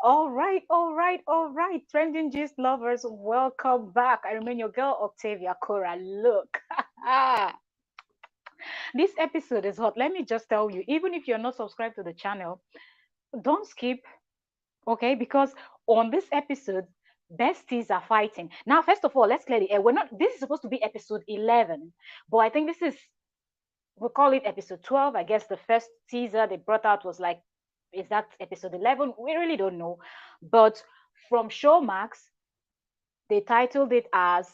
All right, all right, all right. Trending gist lovers, welcome back. I remain your girl, Octavia Cora. Look, this episode is hot. Let me just tell you, even if you're not subscribed to the channel, don't skip, okay? Because on this episode, besties are fighting. Now, first of all, let's clear the air. We're not, this is supposed to be episode 11, but I think this is, we'll call it episode 12. I guess the first teaser they brought out was like, is that episode 11? We really don't know. But from Showmax, they titled it as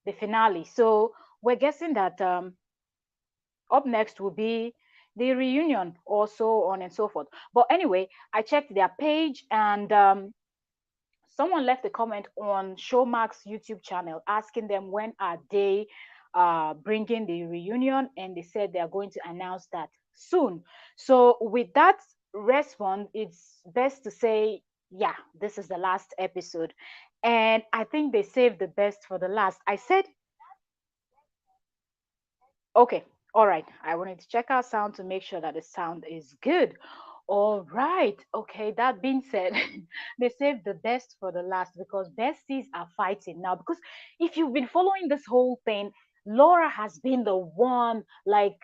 the finale. So we're guessing that up next will be the reunion, or so on and so forth. But anyway, I checked their page, and someone left a comment on Showmax YouTube channel asking them when are they bringing the reunion, and they said they are going to announce that soon. So with that response, it's best to say, yeah, this is the last episode. And I think they saved the best for the last. I said, okay, all right. I wanted to check our sound to make sure that the sound is good. All right. Okay. That being said, they saved the best for the last because besties are fighting now. Because if you've been following this whole thing, Laura has been the one, like,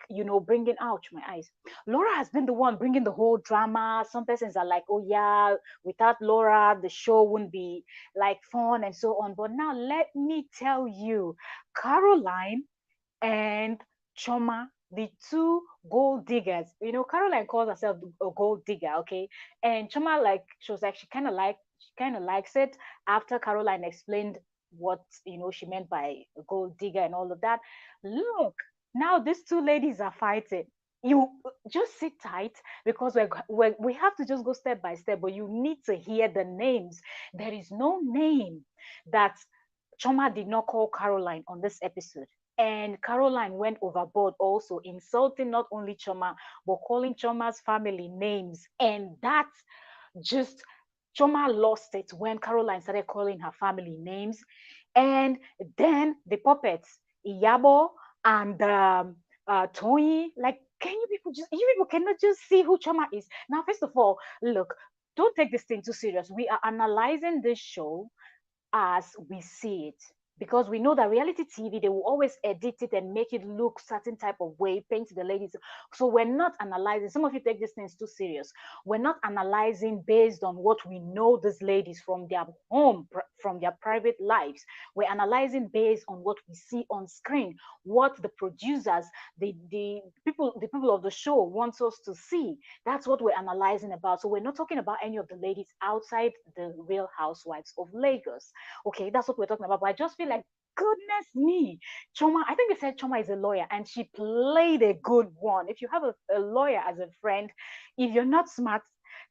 bringing, ouch, my eyes. Laura has been the one bringing the whole drama. Some persons are like, oh, yeah, without Laura, the show wouldn't be like fun and so on. But now let me tell you, Caroline and Choma, the two gold diggers. Caroline calls herself a gold digger, okay? And Choma, like, she was like, she kind of likes it after Caroline explained what, she meant by a gold digger and all of that. Look, now these two ladies are fighting. You just sit tight because we have to just go step by step, but you need to hear the names. There is no name that Choma did not call Caroline on this episode. And Caroline went overboard also, insulting not only Choma, but calling Choma's family names. And that just, Choma lost it when Caroline started calling her family names. And then the puppets, Iyabo and Tony, like, can you people cannot just see who Choma is. Now, first of all, look, don't take this thing too serious. We are analyzing this show as we see it, because we know that reality TV, they will always edit it and make it look certain type of way, paint the ladies. So we're not analyzing. Some of you take these things too serious. We're not analyzing based on what we know these ladies from their home, from their private lives. We're analyzing based on what we see on screen, what the producers, the people of the show wants us to see. That's what we're analyzing about. So we're not talking about any of the ladies outside the Real Housewives of Lagos. Okay, that's what we're talking about. But I just feel like, goodness me, Choma, I think they said Choma is a lawyer, and she played a good one. If you have a lawyer as a friend, if you're not smart,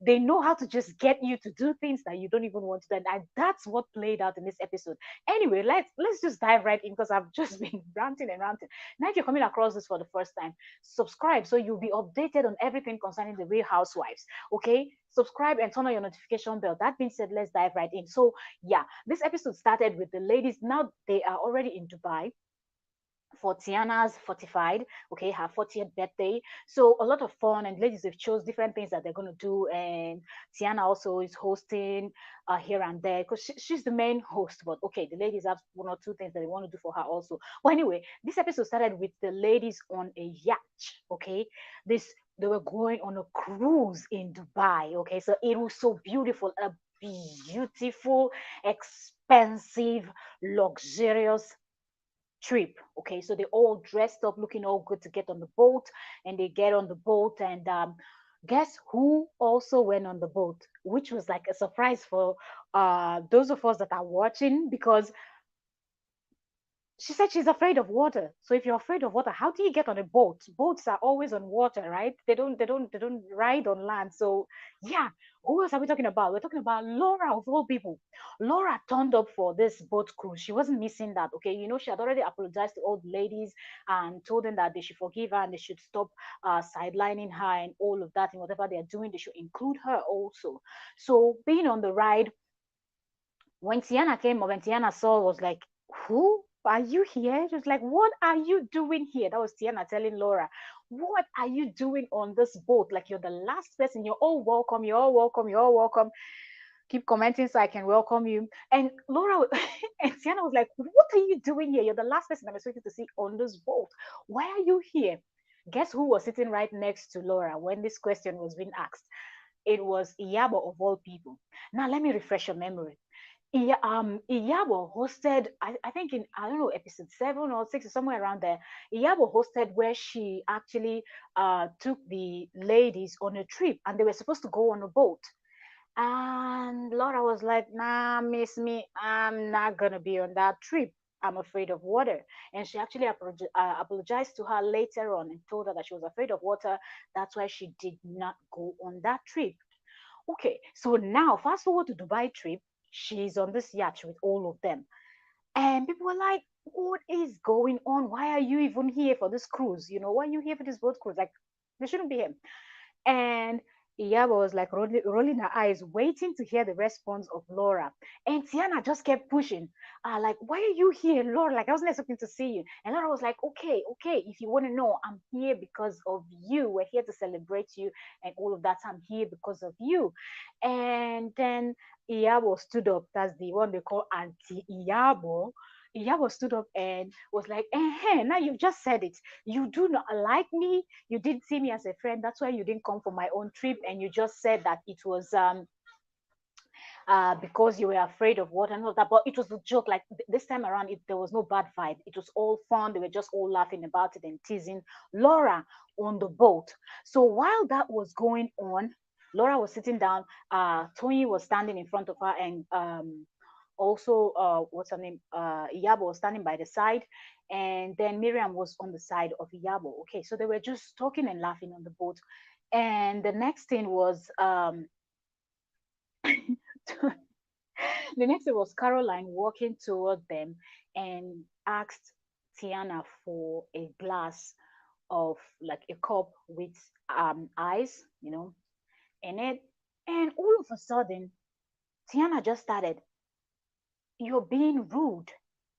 they know how to just get you to do things that you don't even want to do. And that's what played out in this episode. Anyway, let's just dive right in, because I've just been ranting and ranting. Now, if you're coming across this for the first time, subscribe so you'll be updated on everything concerning the Real Housewives. Okay, subscribe and turn on your notification bell. That being said, let's dive right in. So yeah, this episode started with the ladies. Now they are already in Dubai for Tiana's fortified, okay, her 40th birthday. So a lot of fun, and ladies have chose different things that they're going to do. And Tiana also is hosting here and there, because she's the main host. But okay, the ladies have one or two things that they want to do for her also. But anyway, this episode started with the ladies on a yacht, okay. This They were going on a cruise in Dubai, okay. So it was so beautiful, a beautiful, expensive, luxurious trip. Okay, so they all dressed up, looking all good to get on the boat, and they get on the boat, and guess who also went on the boat, which was like a surprise for those of us that are watching, because she said she's afraid of water. So if you're afraid of water, how do you get on a boat? Boats are always on water, right? They don't ride on land. So yeah, who else are we talking about? We're talking about Laura, of all people. Laura turned up for this boat cruise. She wasn't missing that. Okay, she had already apologized to all the ladies and told them that they should forgive her and they should stop sidelining her and all of that, and whatever they are doing, they should include her also. So being on the ride, when Tiana came up and Tiana saw, was like, who are you here? She was like, what are you doing here? That was Tiana telling Laura, what are you doing on this boat? Like, you're the last person. You're all welcome. You're all welcome. You're all welcome. Keep commenting so I can welcome you. And Laura and Tiana was like, what are you doing here? You're the last person I'm expected to see on this boat. Why are you here? Guess who was sitting right next to Laura when this question was being asked? It was Iyabo of all people. Now, let me refresh your memory. Iyabo hosted, I think in, I don't know, episode 7 or 6 or somewhere around there. Iyabo hosted where she actually took the ladies on a trip and they were supposed to go on a boat. And Laura was like, nah, miss me, I'm not gonna be on that trip. I'm afraid of water. And she actually apologized to her later on and told her that she was afraid of water. That's why she did not go on that trip. Okay, so now fast forward to Dubai trip. She's on this yacht with all of them. And people were like, what is going on? Why are you even here for this cruise? Why are you here for this boat cruise? Like, they shouldn't be here. And Iyaba was like rolling her eyes, waiting to hear the response of Laura. And Tiana just kept pushing, like, why are you here, Laura? Like, I wasn't expecting to see you. And Laura was like, okay, okay, if you want to know, I'm here because of you. We're here to celebrate you and all of that. I'm here because of you. And then Iyabo stood up. That's the one they call Auntie Iyabo. Iyabo stood up and was like, now you've just said it. You do not like me. You didn't see me as a friend. That's why you didn't come for my own trip. And you just said that it was because you were afraid of what and all that. But it was a joke. Like this time around, there was no bad vibe. It was all fun. They were just all laughing about it and teasing Laura on the boat. So while that was going on, Laura was sitting down. Tony was standing in front of her, and also, what's her name? Iyabo was standing by the side, and then Miriam was on the side of Iyabo. Okay, so they were just talking and laughing on the boat. And the next thing was the next thing was Caroline walking toward them and asked Tiana for a glass of like a cup with ice, in it. And all of a sudden, Tiana just started, you're being rude.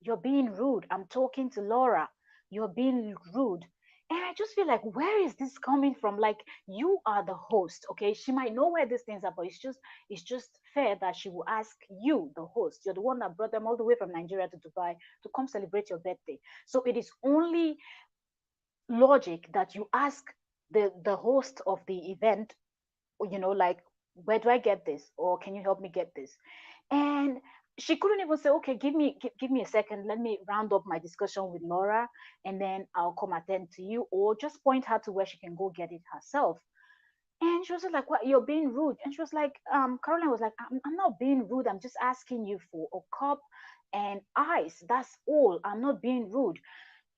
You're being rude. I'm talking to Laura. You're being rude. And I just feel like, where is this coming from? Like, you are the host, okay? She might know where these things are, but it's just fair that she will ask you, the host. You're the one that brought them all the way from Nigeria to Dubai to come celebrate your birthday. So it is only logic that you ask the host of the event, like, where do I get this? Or can you help me get this? And she couldn't even say, okay, give me a second. Let me round up my discussion with Laura and then I'll come attend to you. Or just point her to where she can go get it herself. And she was just like, what, you're being rude. And she was like, Caroline was like, I'm not being rude. I'm just asking you for a cup and ice. That's all. I'm not being rude.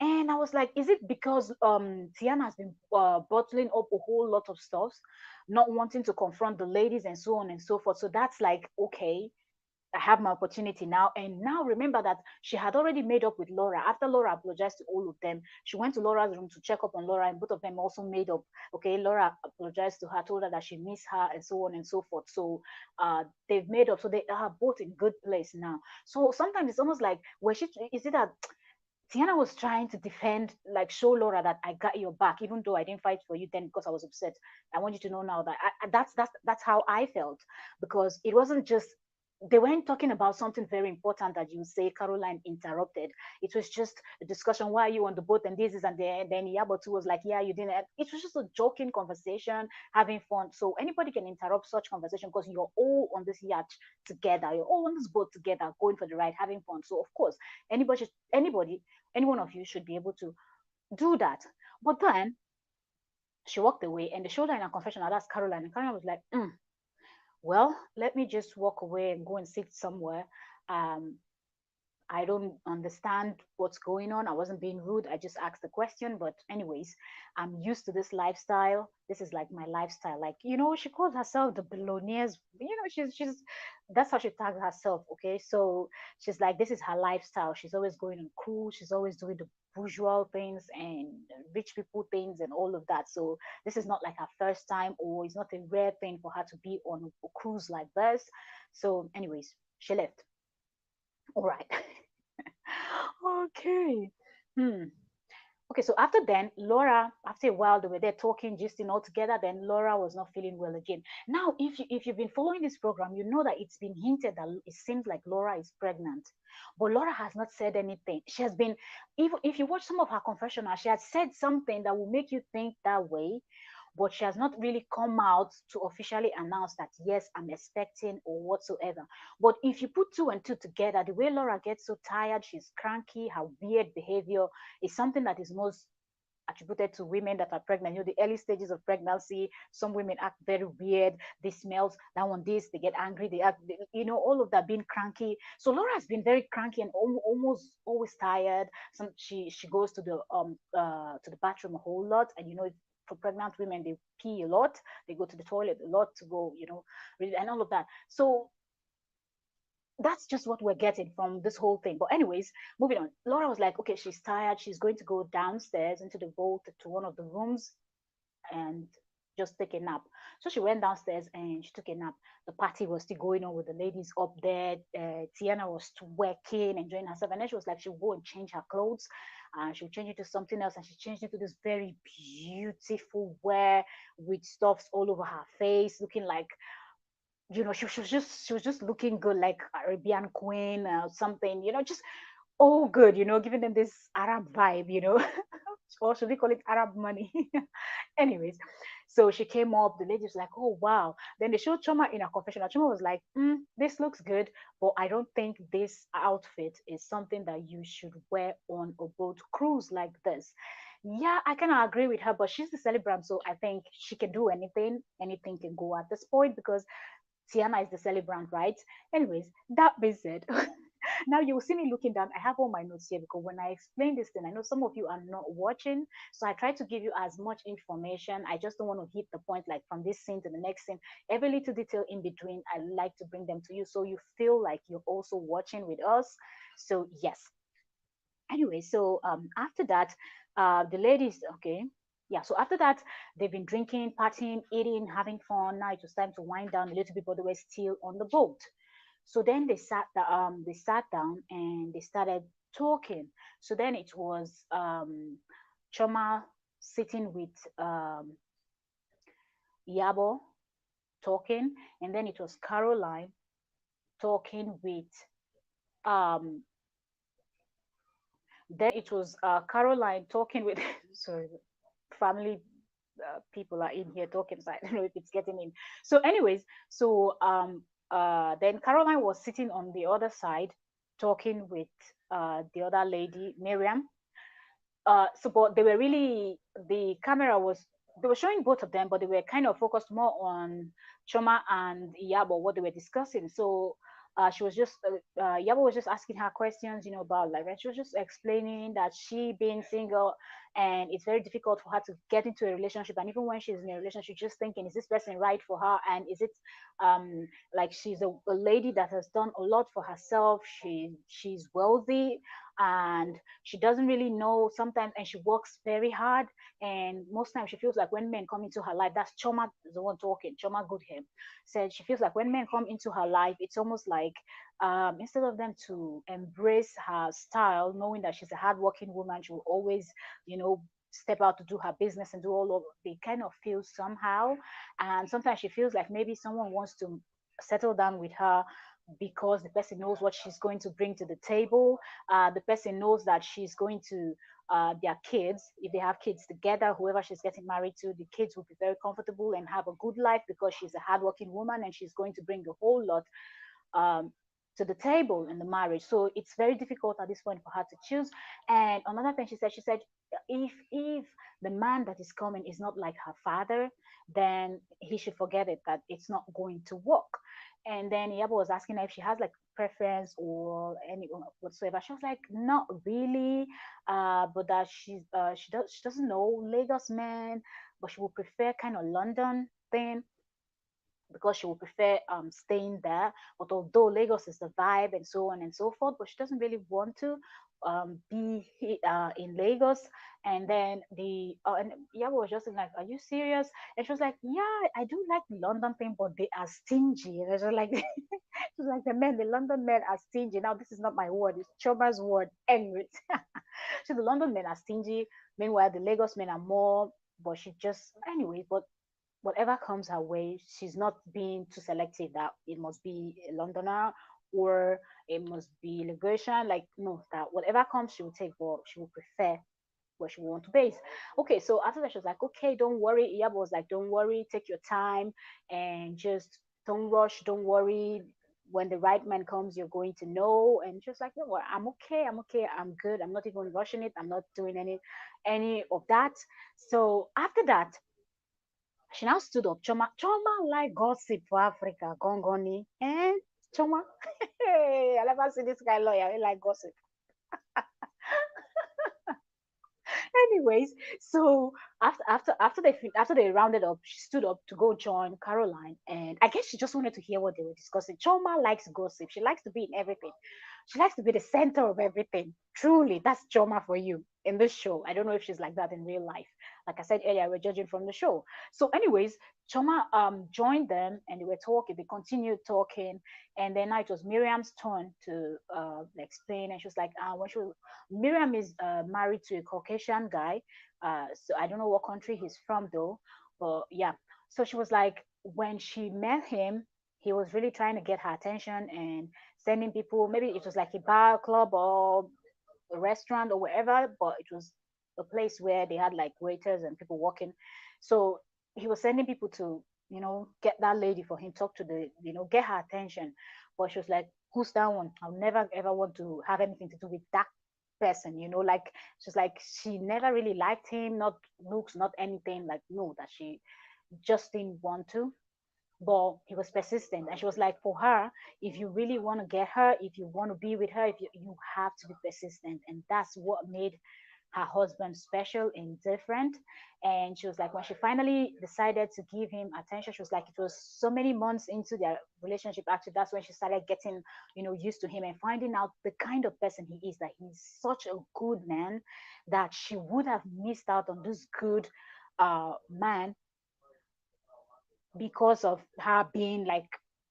And I was like, is it because Tiana has been bottling up a whole lot of stuff, not wanting to confront the ladies and so on and so forth? So that's like, okay, I have my opportunity now. And now remember that she had already made up with Laura. After Laura apologized to all of them, she went to Laura's room to check up on Laura, and both of them also made up. Okay, Laura apologized to her, told her that she missed her, and so on and so forth. So they've made up. So they are both in good place now. So sometimes it's almost like, is it that Tiana was trying to defend, like show Laura that I got your back, even though I didn't fight for you then because I was upset. I want you to know now that that's how I felt, because it wasn't just, they weren't talking about something very important that you say Caroline interrupted. It was just a discussion. Why are you on the boat? And this is, and then Yabotu was like, yeah, you didn't. It was just a joking conversation, having fun. So anybody can interrupt such conversation because you're all on this yacht together. You're all on this boat together, going for the ride, having fun. So of course, anybody, any one of you should be able to do that. But then she walked away and they showed her in a confessional. That's Caroline. And Caroline was like, well, let me just walk away and go and sit somewhere. Um, I don't understand what's going on. I wasn't being rude. I just asked the question. But, anyways, I'm used to this lifestyle. This is like my lifestyle. Like, she calls herself the Billionaires. She's that's how she tags herself. Okay. So she's like, this is her lifestyle. She's always going on cruise. She's always doing the bourgeois things and rich people things and all of that. So this is not like her first time, or it's not a rare thing for her to be on a cruise like this. So, anyways, she left. All right. Okay. Hmm. Okay, so after then, Laura, after a while, they were there talking, gisting all together. Then Laura was not feeling well again. Now, if you've been following this program, you know that it's been hinted that it seems like Laura is pregnant, but Laura has not said anything. She has been, even if you watch some of her confessional, she has said something that will make you think that way, but she has not really come out to officially announce that yes, I'm expecting or whatsoever. But if you put two and two together, the way Laura gets so tired, she's cranky, her weird behavior is something that is most attributed to women that are pregnant. You know, the early stages of pregnancy, some women act very weird. They smells that one this, they get angry, they act, you know, all of that being cranky. So Laura has been very cranky and almost always tired. She goes to the bathroom a whole lot, and you know, for pregnant women they pee a lot, they go to the toilet a lot to go, you know, and all of that. So that's just what we're getting from this whole thing. But anyways, moving on. Laura was like, okay, she's tired. She's going to go downstairs into the vault to one of the rooms and just take a nap. So she went downstairs and she took a nap. The party was still going on with the ladies up there. Tiana was working, enjoying herself. And then she was like, she'll go and change her clothes. She'll change into something else. And she changed into this very beautiful wear with stuffs all over her face, looking like, you know, she was just looking good, like Arabian queen or something, you know, just all good, you know, giving them this Arab vibe, you know, or should we call it Arab money? Anyways, so she came up, the lady was like, oh wow. Then they showed Choma in a confessional. Choma was like, this looks good, but I don't think this outfit is something that you should wear on a boat cruise like this. Yeah, I kind of agree with her, but she's the celebrant, so I think she can do anything. Anything can go at this point because Tiana is the celebrant, right? Anyways, that being said, now you will see me looking down. I have all my notes here because when I explain this thing, I know some of you are not watching. So I try to give you as much information. I just don't want to hit the point like from this scene to the next scene. Every little detail in between, I like to bring them to you so you feel like you're also watching with us. So, yes. Anyway, so after that, the ladies, okay. Yeah, so after that, they've been drinking, partying, eating, having fun. Now it was time to wind down a little bit, but they were still on the boat. So then they sat down and they started talking. So then it was Choma sitting with Yabo talking, and then it was Caroline talking with um then it was Caroline talking with sorry, family people are in here talking, so I don't know if it's getting in. So anyways, so then Caroline was sitting on the other side talking with the other lady, Miriam. So but they were really, the camera was, they were showing both of them, but they were kind of focused more on Choma and Yabo, what they were discussing. So she was just Yabo was just asking her questions, you know, about like, and she was just explaining that she being single and it's very difficult for her to get into a relationship, and even when she's in a relationship, just thinking, is this person right for her, and is it like she's a lady that has done a lot for herself, she's wealthy, and she doesn't really know sometimes, and she works very hard, and most times she feels like when men come into her life, that's Choma, the one talking, Choma Goodham said she feels like when men come into her life, it's almost like instead of them to embrace her style, knowing that she's a hardworking woman, she will always, you know, step out to do her business and do all of, they kind of feel somehow, and sometimes she feels like maybe someone wants to settle down with her because the person knows what she's going to bring to the table. The person knows that she's going to, their kids, if they have kids together, whoever she's getting married to, the kids will be very comfortable and have a good life because she's a hardworking woman and she's going to bring a whole lot um, to the table in the marriage. So it's very difficult at this point for her to choose. And another thing she said, if the man that is coming is not like her father, then he should forget it, that it's not going to work. And then Yabo was asking her if she has like preference or any whatsoever. She was like, not really, but that she doesn't know Lagos men, but she would prefer kind of London thing because she would prefer staying there. But although Lagos is the vibe and so on and so forth, but she doesn't really want to be in Lagos. And then and Yabo was just like, "Are you serious?" And she was like, "Yeah, I do like the London thing, but they are stingy." And I was like, "She's like the London men are stingy." Now this is not my word; it's Choba's word. Anyways, So the London men are stingy. Meanwhile, the Lagos men are more. But she just, anyway. But whatever comes her way, she's not being too selective that it must be a Londoner or it must be immigration. Like, no, that whatever comes, she will take, but she will prefer where she will want to base. Okay, so after that, she was like, okay, don't worry. Iyabo was like, don't worry, take your time and just don't rush, don't worry. When the right man comes, you're going to know. And she was like, no, well, I'm okay, I'm okay, I'm good. I'm not even rushing it. I'm not doing any of that. So after that, she now stood up. Choma like gossip for Africa. Gongoni. Eh? Choma. Hey, I never see this guy lawyer. He like gossip. Anyways, so after they rounded up, she stood up to go join Caroline, and I guess she just wanted to hear what they were discussing. Choma likes gossip. She likes to be in everything. She likes to be the center of everything. Truly, that's Choma for you in this show. I don't know if she's like that in real life. Like I said earlier, we're judging from the show. So, anyways, Choma joined them, and they were talking. They continued talking, and then now it was Miriam's turn to explain. And she was like, when she was Miriam is married to a Caucasian guy. So I don't know what country he's from though. But yeah. So she was like, when she met him, he was really trying to get her attention and sending people. Maybe it was like a bar, club, or a restaurant or wherever, but it was a place where they had like waiters and people working. So he was sending people to, get that lady for him, talk to get her attention. But she was like, who's that one? I'll never ever want to have anything to do with that person, like she's like she never really liked him, not looks, not anything, like no, that she just didn't want to. But he was persistent, and she was like, for her, if you really want to get her, if you want to be with her, if you have to be persistent. And that's what made her husband special and different. And she was like, when she finally decided to give him attention, she was like, it was so many months into their relationship. Actually, that's when she started getting, used to him and finding out the kind of person he is, that he's such a good man, that she would have missed out on this good man because of her being like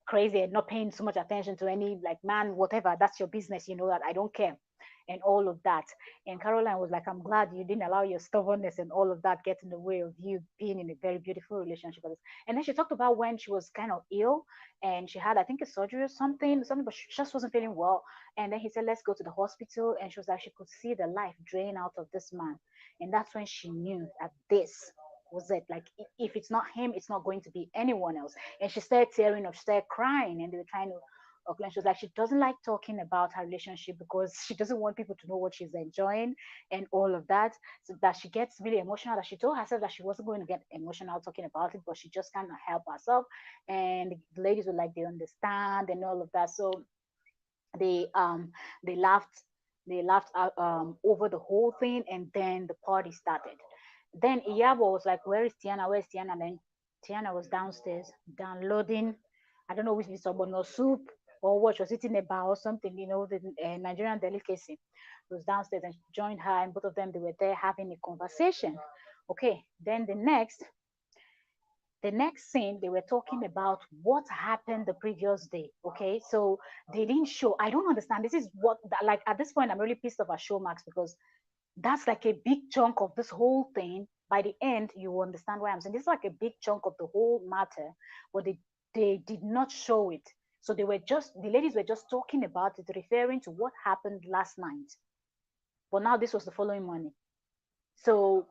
crazy and not paying so much attention to any like man, whatever, that's your business, that I don't care, and all of that. And Caroline was like, I'm glad you didn't allow your stubbornness and all of that get in the way of you being in a very beautiful relationship with us. And then she talked about when she was kind of ill and she had, I think, a surgery or something, but she just wasn't feeling well. And then he said, let's go to the hospital. And she was like, she could see the life drain out of this man. And that's when she knew that this was it. Like, if it's not him, it's not going to be anyone else. And she started tearing up, she started crying, and they were trying to. Okay, she was like, she doesn't like talking about her relationship because she doesn't want people to know what she's enjoying and all of that. So that she gets really emotional. That she told herself that she wasn't going to get emotional talking about it, but she just can't help herself. And the ladies were like, they understand and all of that. So they um they laughed over the whole thing, and then the party started. Then Iyabo was like, where is Tiana, where's Tiana? And then Tiana was downstairs downloading, I don't know which is no soup or what, she was eating a bar or something, the Nigerian delicacy. Was downstairs and she joined her, and both of them, they were there having a conversation. Okay, then the next scene, they were talking about what happened the previous day. Okay, so they didn't show. I don't understand. This is what, like, at this point, I'm really pissed off at Showmax, because that's like a big chunk of this whole thing. By the end, you will understand why I'm saying this is like a big chunk of the whole matter, but they did not show it. So the ladies were just talking about it, referring to what happened last night. But now this was the following morning. So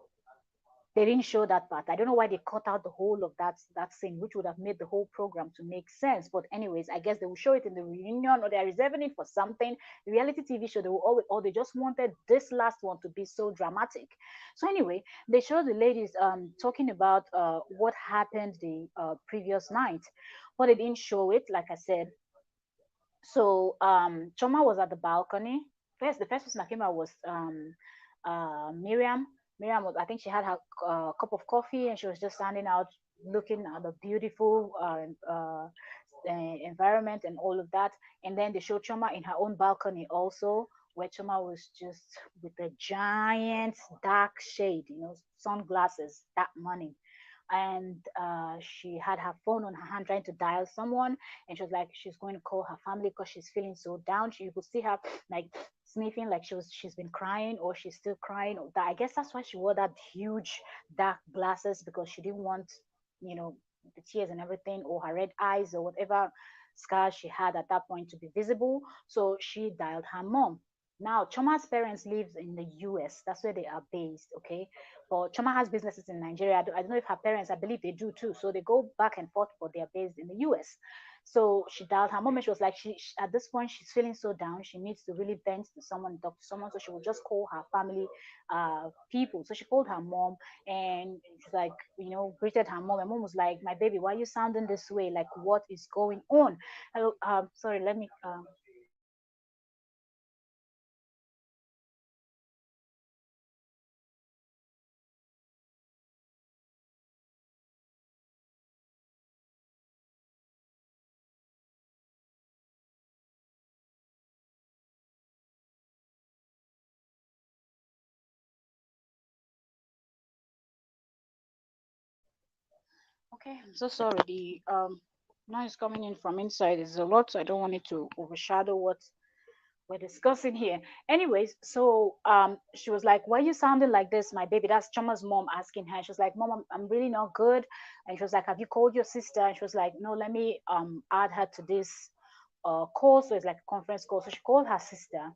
they didn't show that part. I don't know why they cut out the whole of that scene, which would have made the whole program to make sense. But anyways, I guess they will show it in the reunion, or they're reserving it for something. The reality TV show, they will always, or they just wanted this last one to be so dramatic. So anyway, they showed the ladies talking about what happened the previous night, but they didn't show it, like I said. So Choma was at the balcony. The first person that came out was Miriam. Miriam was, I think she had her cup of coffee, and she was just standing out looking at the beautiful environment and all of that. And then they showed Choma in her own balcony also, where Choma was just with a giant dark shade, sunglasses that morning. and she had her phone on her hand trying to dial someone, and she was like she's going to call her family because she's feeling so down. You could see her like sniffing, like she's been crying or she's still crying. Or that I guess that's why she wore that huge dark glasses, because she didn't want, you know, the tears and everything, or her red eyes or whatever scars she had at that point to be visible. So she dialed her mom. Now, Choma's parents live in the US. That's where they are based, okay? But Choma has businesses in Nigeria. I don't know if her parents, I believe they do too. So they go back and forth, but they are based in the US. So she dialed her mom, and she was like, at this point, she's feeling so down. She needs to really vent to someone, talk to someone. So she will just call her family people. So she called her mom, and she's like, greeted her mom. And mom was like, my baby, why are you sounding this way? Like, what is going on? Hello, sorry, let me okay, I'm so sorry. The noise coming in from inside is a lot, so I don't want it to overshadow what we're discussing here. Anyways, so she was like, why are you sounding like this, my baby? That's Choma's mom asking her. She was like, mom, I'm really not good. And she was like, have you called your sister? And she was like, no, let me add her to this call. So it's like a conference call. So she called her sister,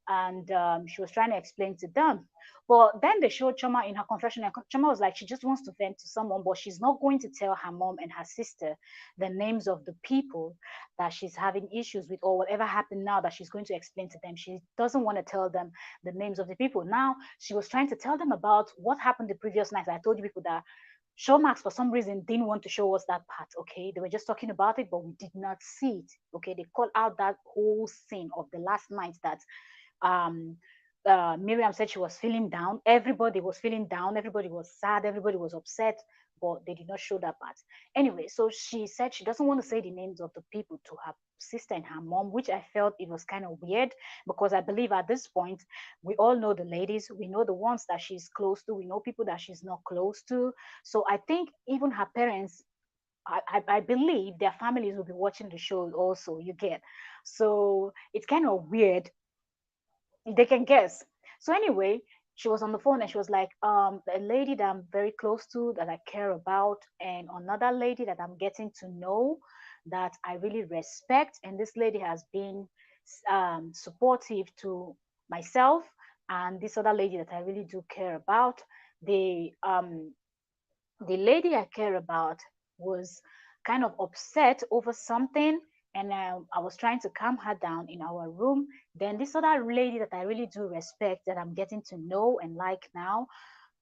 and she was trying to explain to them. But then they showed Choma in her confession, and Choma was like, she just wants to vent to someone, but she's not going to tell her mom and her sister the names of the people that she's having issues with, or whatever happened now that she's going to explain to them. She doesn't want to tell them the names of the people. Now she was trying to tell them about what happened the previous night. I told you people that Showmax for some reason didn't want to show us that part. Okay, they were just talking about it, but we did not see it. Okay, they called out that whole scene of the last night that um Miriam said she was feeling down. Everybody was feeling down. Everybody was sad. Everybody was upset, but they did not show that part. Anyway, so she said she doesn't want to say the names of the people to her sister and her mom, which I felt it was kind of weird, because I believe at this point we all know the ladies. We know the ones that she's close to. We know people that she's not close to. So I think even her parents, I believe their families will be watching the show also. You get, so it's kind of weird, they can guess. So anyway, she was on the phone and she was like, a lady that I'm very close to, that I care about, and another lady that I'm getting to know, that I really respect. And this lady has been supportive to myself, and this other lady that I really do care about. The lady I care about was kind of upset over something, and I was trying to calm her down in our room. Then this other lady that I really do respect, that I'm getting to know and like now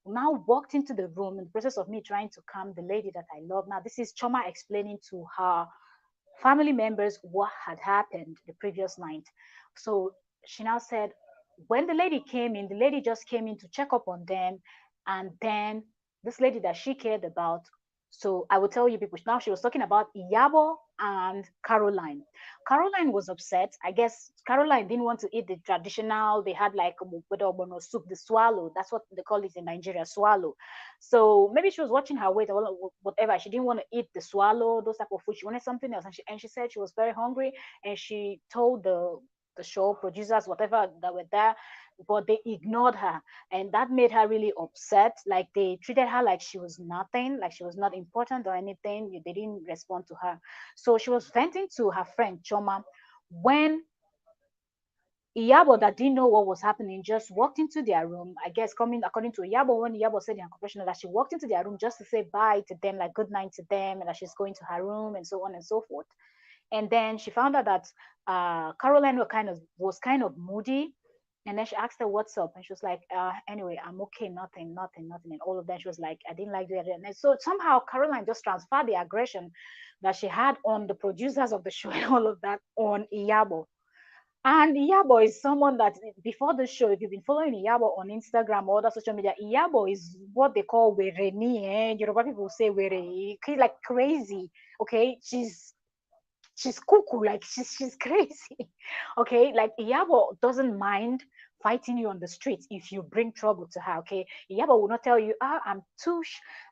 walked into the room in the process of me trying to calm the lady that I love. Now this is Choma explaining to her family members what had happened the previous night. So she now said, when the lady came in, the lady just came in to check up on them. And then this lady that she cared about, so I will tell you people, now she was talking about Iyabo and Caroline. Caroline was upset. I guess Caroline didn't want to eat the traditional, they had like soup, the swallow. That's what they call it in Nigeria, swallow. So maybe she was watching her weight or whatever. She didn't want to eat the swallow, those type of food. She wanted something else, and she said she was very hungry, and she told the show producers, whatever, that were there, but they ignored her, and that made her really upset. Like they treated her like she was nothing, like she was not important or anything. They didn't respond to her. So she was venting to her friend Choma when Iyabo, that didn't know what was happening, just walked into their room. I guess, coming according to Iyabo, when Iyabo said in her confession that she walked into their room just to say bye to them, like good night to them, and that she's going to her room and so on and so forth. And then she found out that Caroline was kind of moody. And then she asked her what's up, and she was like, anyway, I'm okay, nothing, nothing, nothing, and all of that. She was like, I didn't like the other. And so somehow Caroline just transferred the aggression that she had on the producers of the show and all of that on Iyabo. And Iyabo is someone that before the show, if you've been following Iyabo on Instagram or other social media, Iyabo is what they call wereni. Yoruba people say were. He's like crazy. Okay, she's cuckoo, like she's crazy. Okay, like Iyabo doesn't mind fighting you on the streets if you bring trouble to her. Okay, Iyabo will not tell you, I'm too,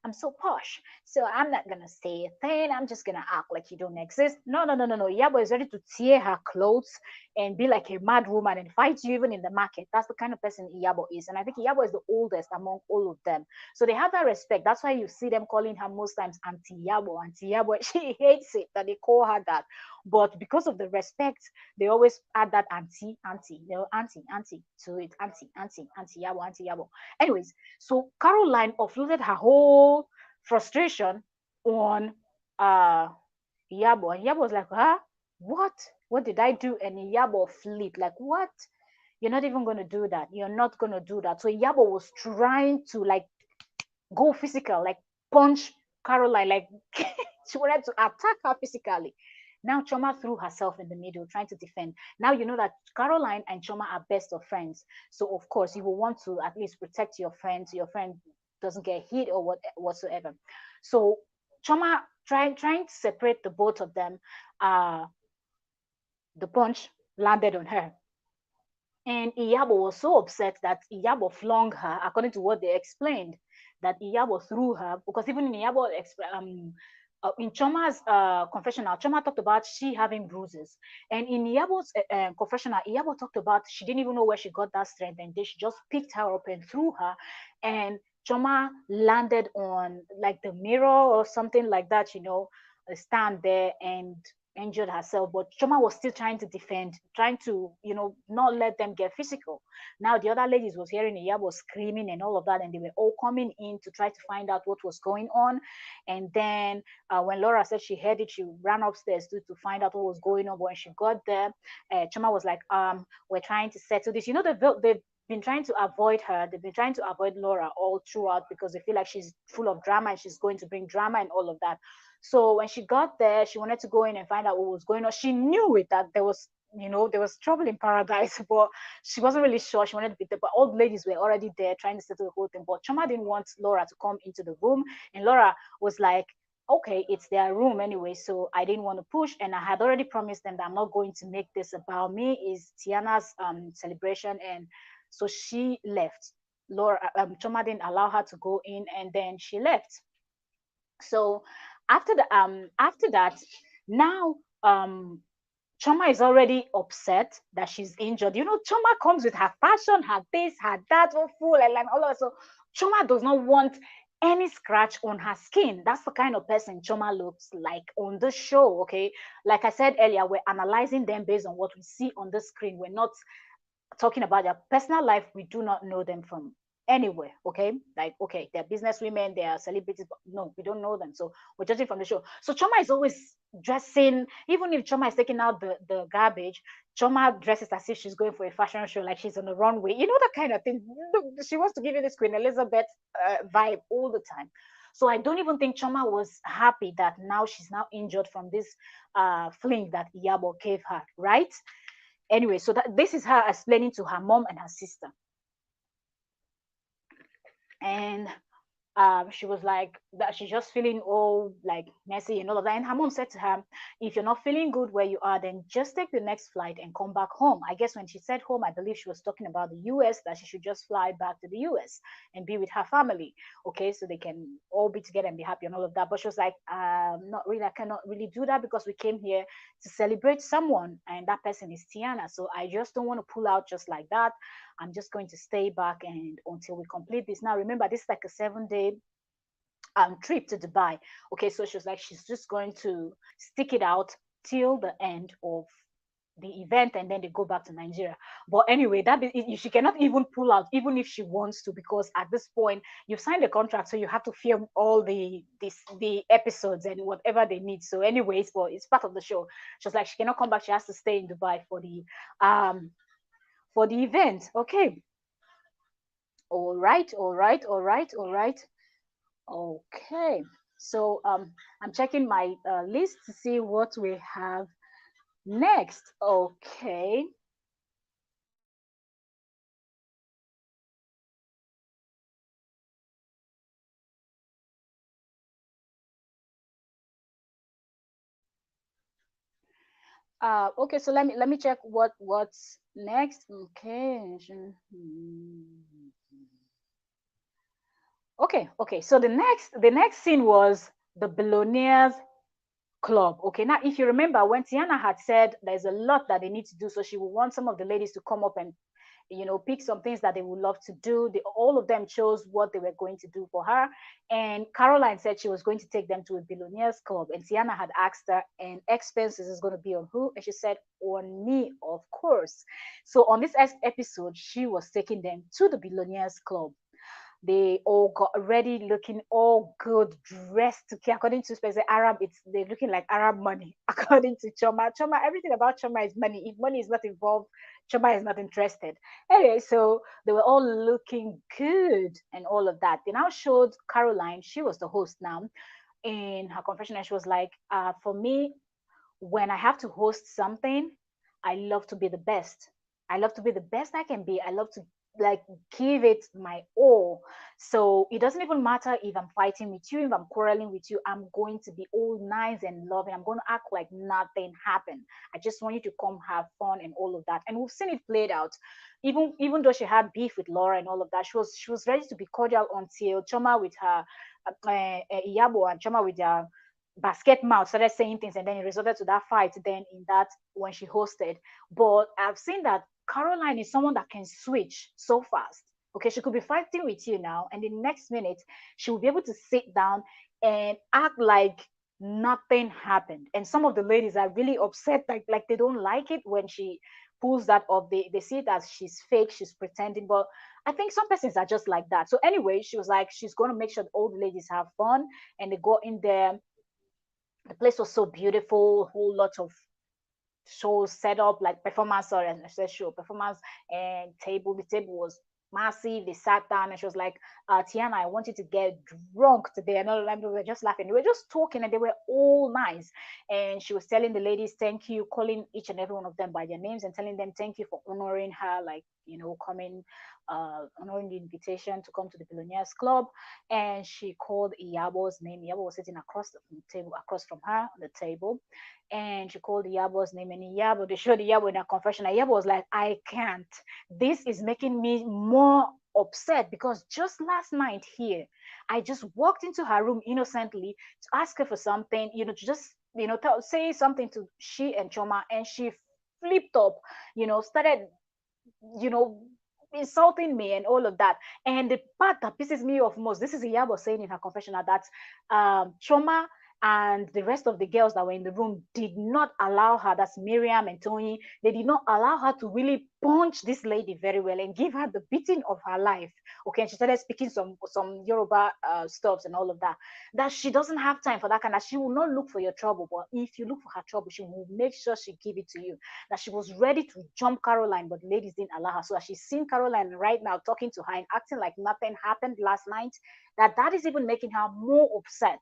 I'm so posh, so I'm not gonna say a thing. I'm just gonna act like you don't exist. No, no, no, no, no. Iyabo is ready to tear her clothes and be like a mad woman and fight you even in the market. That's the kind of person Iyabo is, and I think Iyabo is the oldest among all of them. So they have that respect. That's why you see them calling her most times Auntie Yabo, Auntie Yabo. She hates it that they call her that. But because of the respect, they always add that auntie, auntie, auntie, auntie to it, auntie, auntie, auntie Yabo, auntie Yabo. Anyways, so Caroline offloaded her whole frustration on uh Yabo. And Yabo was like, huh? What? What did I do? And Yabo flipped, like, what? You're not even going to do that. You're not going to do that. So Yabo was trying to like go physical, like punch Caroline, like she wanted to attack her physically. Now Choma threw herself in the middle, trying to defend. Now you know that Caroline and Choma are best of friends. So of course you will want to at least protect your friend, so your friend doesn't get hit or whatsoever. So Choma trying to separate the both of them. The punch landed on her. And Iyabo was so upset that Iyabo flung her, according to what they explained, that Iyabo threw her, because even in in Choma's confessional, Choma talked about she having bruises. And in Iyabo's confessional, Iyabo talked about she didn't even know where she got that strength, and she just picked her up and threw her. And Choma landed on like the mirror or something like that, stand there and injured herself, but Choma was still trying to defend, trying to, not let them get physical. Now the other ladies was hearing Iyabo screaming and all of that, and they were all coming in to try to find out what was going on. And then when Laura said she heard it, she ran upstairs to find out what was going on. But when she got there, Choma was like, we're trying to settle this. They've been trying to avoid her. They've been trying to avoid Laura all throughout because they feel like she's full of drama and she's going to bring drama and all of that. So when she got there, she wanted to go in and find out what was going on. She knew it that there was trouble in paradise, but she wasn't really sure. She wanted to be there, but all the ladies were already there trying to settle the whole thing. But Choma didn't want Laura to come into the room, and Laura was like, okay, it's their room anyway, so I didn't want to push, and I had already promised them that I'm not going to make this about me. It's Tiana's celebration, and so she left. Laura, Choma didn't allow her to go in, and then she left. So after that, now Choma is already upset that she's injured. Choma comes with her fashion, her this, her that, all full, and like all of that. So Choma does not want any scratch on her skin. That's the kind of person Choma looks like on the show. Okay, like I said earlier, we're analyzing them based on what we see on the screen. We're not talking about their personal life. We do not know them from anywhere. Okay, like, okay, they're business women, they are celebrities, but no, we don't know them, so we're judging from the show. So Choma is always dressing, even if Choma is taking out the garbage, Choma dresses as if she's going for a fashion show, like she's on the runway, that kind of thing. She wants to give you this Queen Elizabeth vibe all the time. So I don't even think Choma was happy that now she's now injured from this fling that Iyabo gave her, right? Anyway, so this is her explaining to her mom and her sister. And she was like that she's just feeling all like messy and all of that. And her mom said to her, if you're not feeling good where you are, then just take the next flight and come back home. I guess when she said home, I believe she was talking about the US, that she should just fly back to the US and be with her family. Okay, so they can all be together and be happy and all of that. But she was like, not really, I cannot really do that because we came here to celebrate someone, and that person is Tiana. So I just don't want to pull out just like that. I'm just going to stay back and until we complete this. Now, remember, this is like a 7-day trip to Dubai. Okay, so she was like, she's just going to stick it out till the end of the event, and then they go back to Nigeria. But anyway, she cannot even pull out, even if she wants to, because at this point you've signed a contract, so you have to film all the episodes and whatever they need. So, anyways, but it's part of the show. She was like, she cannot come back; she has to stay in Dubai for the event. Okay. All right, all right, all right, all right. Okay. So I'm checking my list to see what we have next. Okay. Okay, so let me check what's next. Okay. Okay. So the next scene was the Billionaires club. Okay, now if you remember when Tiana had said there's a lot that they need to do, so she would want some of the ladies to come up and pick some things that they would love to do. All of them chose what they were going to do for her, and Caroline said she was going to take them to a billionaires club, and Tiana had asked her, and expenses is going to be on who, and she said on me, of course. So on this episode she was taking them to the billionaires club. They all got ready, looking all good, dressed to kill. According to Spencer Arab, they're looking like Arab money. According to Choma, Choma, everything about Choma is money. If money is not involved, Choma is not interested. Anyway, so they were all looking good and all of that. They now showed Caroline. She was the host now. In her confession, and she was like, "For me, when I have to host something, I love to be the best. I love to be the best I can be. I love to like give it my all. So it doesn't even matter if I'm fighting with you, if I'm quarreling with you, I'm going to be all nice and loving. I'm going to act like nothing happened. I just want you to come have fun and all of that. And we've seen it played out. Even though she had beef with Laura and all of that, she was ready to be cordial until Choma with her Iyabo and Choma with their basket mouth started saying things, and then it resorted to that fight then in that when she hosted. But I've seen that Caroline is someone that can switch so fast. Okay, she could be fighting with you now, and the next minute she will be able to sit down and act like nothing happened. And some of the ladies are really upset, like they don't like it when she pulls that off. They see it as she's fake, she's pretending. But I think some persons are just like that. So anyway, she was like she's going to make sure all the ladies have fun, and they go in there. The place was so beautiful, a whole lot of shows set up, like performance, sorry, I said show, performance and table. The table was massive. They sat down and she was like, Tiana, I want you to get drunk today. And all of them were just laughing. They were just talking and they were all nice. And she was telling the ladies, thank you, calling each and every one of them by their names and telling them thank you for honoring her, like, coming, honoring the invitation to come to the Billionaires Club. And she called Iyabo's name. Iyabo was sitting across the table, across from her on the table, and she called Iyabo's name. And Iyabo, they showed Iyabo in her confession. And Iyabo was like, I can't. This is making me more upset because just last night here, I just walked into her room innocently to ask her for something, to just, say something to she and Choma, and she flipped up, started, you know, insulting me and all of that. And the part that pisses me off most, this is Iyabo saying in her confessional that Choma and the rest of the girls that were in the room did not allow her, that's Miriam and Tony, they did not allow her to really punch this lady very well and give her the beating of her life. Okay, and she started speaking some Yoruba stuffs and all of that. That she doesn't have time for that kind of, she will not look for your trouble, but if you look for her trouble, she will make sure she give it to you. That she was ready to jump Caroline, but the ladies didn't allow her. So as she's seen Caroline right now talking to her and acting like nothing happened last night, that is even making her more upset.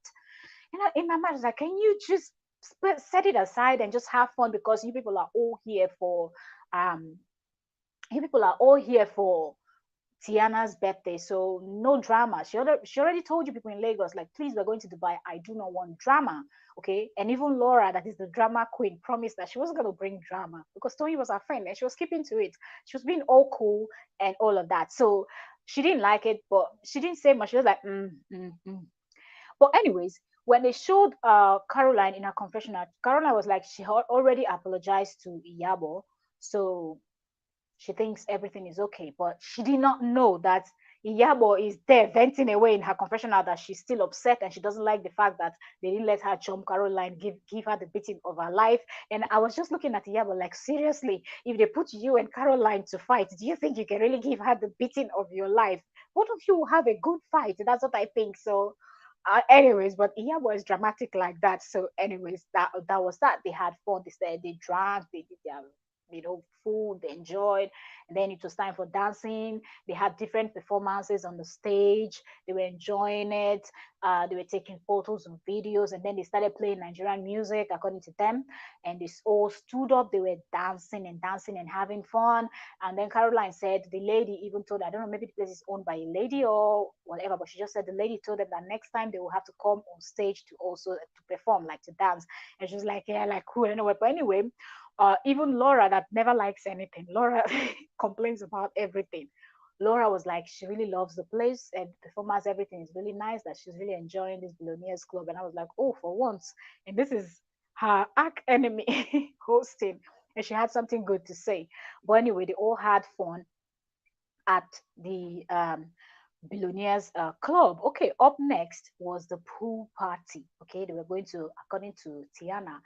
In my mind, it's like, can you just set it aside and just have fun, because um you people are all here for Tiana's birthday, so no drama. She already told you people in Lagos, like, please, we're going to Dubai. I do not want drama. Okay. And even Laura, that is the drama queen, promised that she wasn't going to bring drama because Tony was her friend and she was keeping to it. She was being all cool and all of that. So she didn't like it, but she didn't say much. She was like, But anyways, when they showed Caroline in her confessional, Caroline was like, she had already apologized to Iyabo. So she thinks everything is okay, but she did not know that Iyabo is there venting away in her confessional that she's still upset and she doesn't like the fact that they didn't let her jump Caroline, give her the beating of her life. And I was just looking at Iyabo like, seriously, if they put you and Caroline to fight, do you think you can really give her the beating of your life? Both of you will have a good fight. That's what I think. So anyways, but Iyabo is dramatic like that. So anyways, that was that. They had fun. They said they drank, they did their food, they enjoyed. And then it was time for dancing. They had different performances on the stage. They were enjoying it. They were taking photos and videos, and then they started playing Nigerian music according to them. And they all stood up. They were dancing and having fun. And then Caroline said the lady even told her, I don't know, maybe the place is owned by a lady or whatever, but she just said the lady told them that next time they will have to come on stage to also to perform, like to dance. And she was like, yeah, like cool, anyway. But anyway, Even Laura, that never likes anything, Laura complains about everything. Laura was like, she really loves the place and performance, everything is really nice, that she's really enjoying this Billionaires Club. And I was like, oh, for once. And this is her arch enemy hosting. And she had something good to say. But anyway, they all had fun at the Billionaires Club. Okay, up next was the pool party. Okay, they were going to, according to Tiana,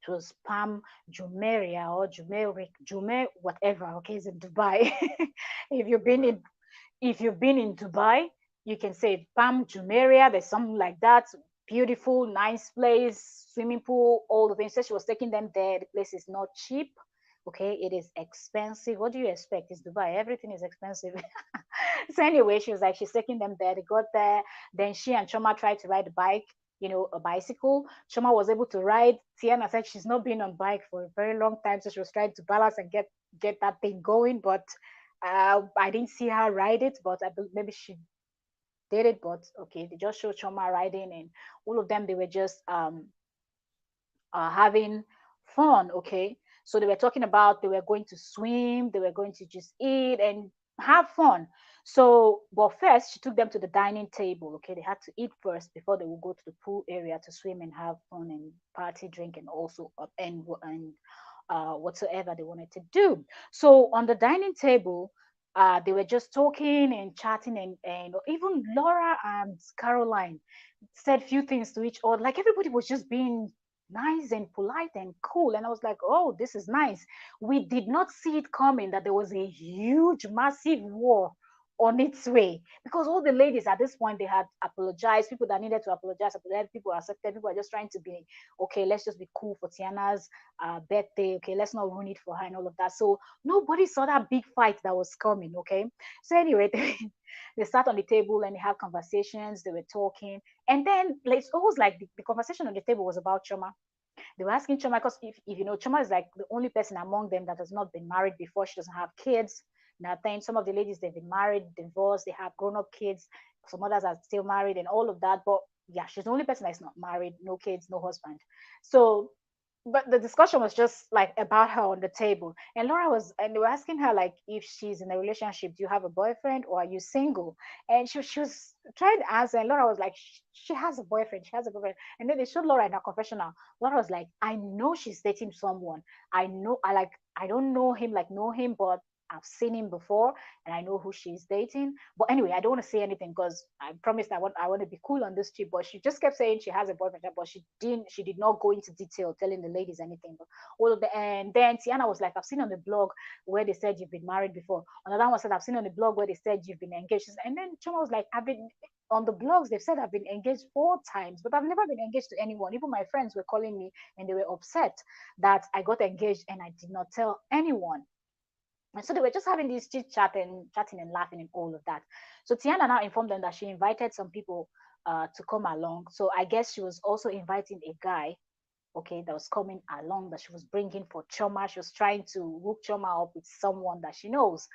it was Pam Jumeirah or Jume, whatever. Okay, it's in Dubai. if you've been in if you've been in Dubai, you can say Palm Jumeirah. There's something like that. Beautiful, nice place, swimming pool, all the things. So she was taking them there. The place is not cheap. Okay, it is expensive. What do you expect? It's Dubai. Everything is expensive. So anyway, she was like, she's taking them there. They got there. Then she and Choma tried to ride a bike, a bicycle. Choma was able to ride. Tiana said she's not been on bike for a very long time, so she was trying to balance and get that thing going. But I didn't see her ride it, but maybe she did it. But okay, they just showed Choma riding, and all of them they were just having fun. Okay, so they were talking about they were going to swim, they were going to just eat and have fun. So, but first she took them to the dining table. Okay, they had to eat first before they would go to the pool area to swim and have fun and party, drink, and also whatsoever they wanted to do. So on the dining table, they were just talking and chatting, and even Laura and Caroline said few things to each other. Like everybody was just being nice and polite and cool. And I was like, oh, this is nice. We did not see it coming that there was a huge, massive war on its way, because all the ladies at this point they had apologized. People that needed to apologize, people accepted. People are just trying to be okay. Let's just be cool for Tiana's birthday. Okay, let's not ruin it for her and all of that. So nobody saw that big fight that was coming. Okay, so anyway, they sat on the table and they had conversations. They were talking, and then like, it's almost like the conversation on the table was about Choma. They were asking Choma because if you know, Choma is like the only person among them that has not been married before. She doesn't have kids. Now, then some of the ladies they've been married, divorced, they have grown-up kids. Some others are still married and all of that. But yeah, she's the only person that's not married, no kids, no husband. So but the discussion was just like about her on the table, and they were asking her like if she's in a relationship, do you have a boyfriend or are you single? And she was trying to answer, and Laura was like, she has a boyfriend, she has a boyfriend. And then they showed Laura in her confessional. Laura was like, I know she's dating someone. I don't know him, like know him, but I've seen him before and I know who she's dating. But anyway, I don't want to say anything because I promised I want to be cool on this trip. But she just kept saying she has a boyfriend, but she did not go into detail telling the ladies anything. But all of the and then Tiana was like, I've seen on the blog where they said you've been married before. Another one said, I've seen on the blog where they said you've been engaged. And then Choma was like, I've been on the blogs, they've said I've been engaged 4 times, but I've never been engaged to anyone. Even my friends were calling me and they were upset that I got engaged and I did not tell anyone. And so they were just having this chit chat and chatting and laughing and all of that. So Tiana now informed them that she invited some people to come along. So I guess she was also inviting a guy, okay, that was coming along that she was bringing for Choma. She was trying to hook Choma up with someone that she knows.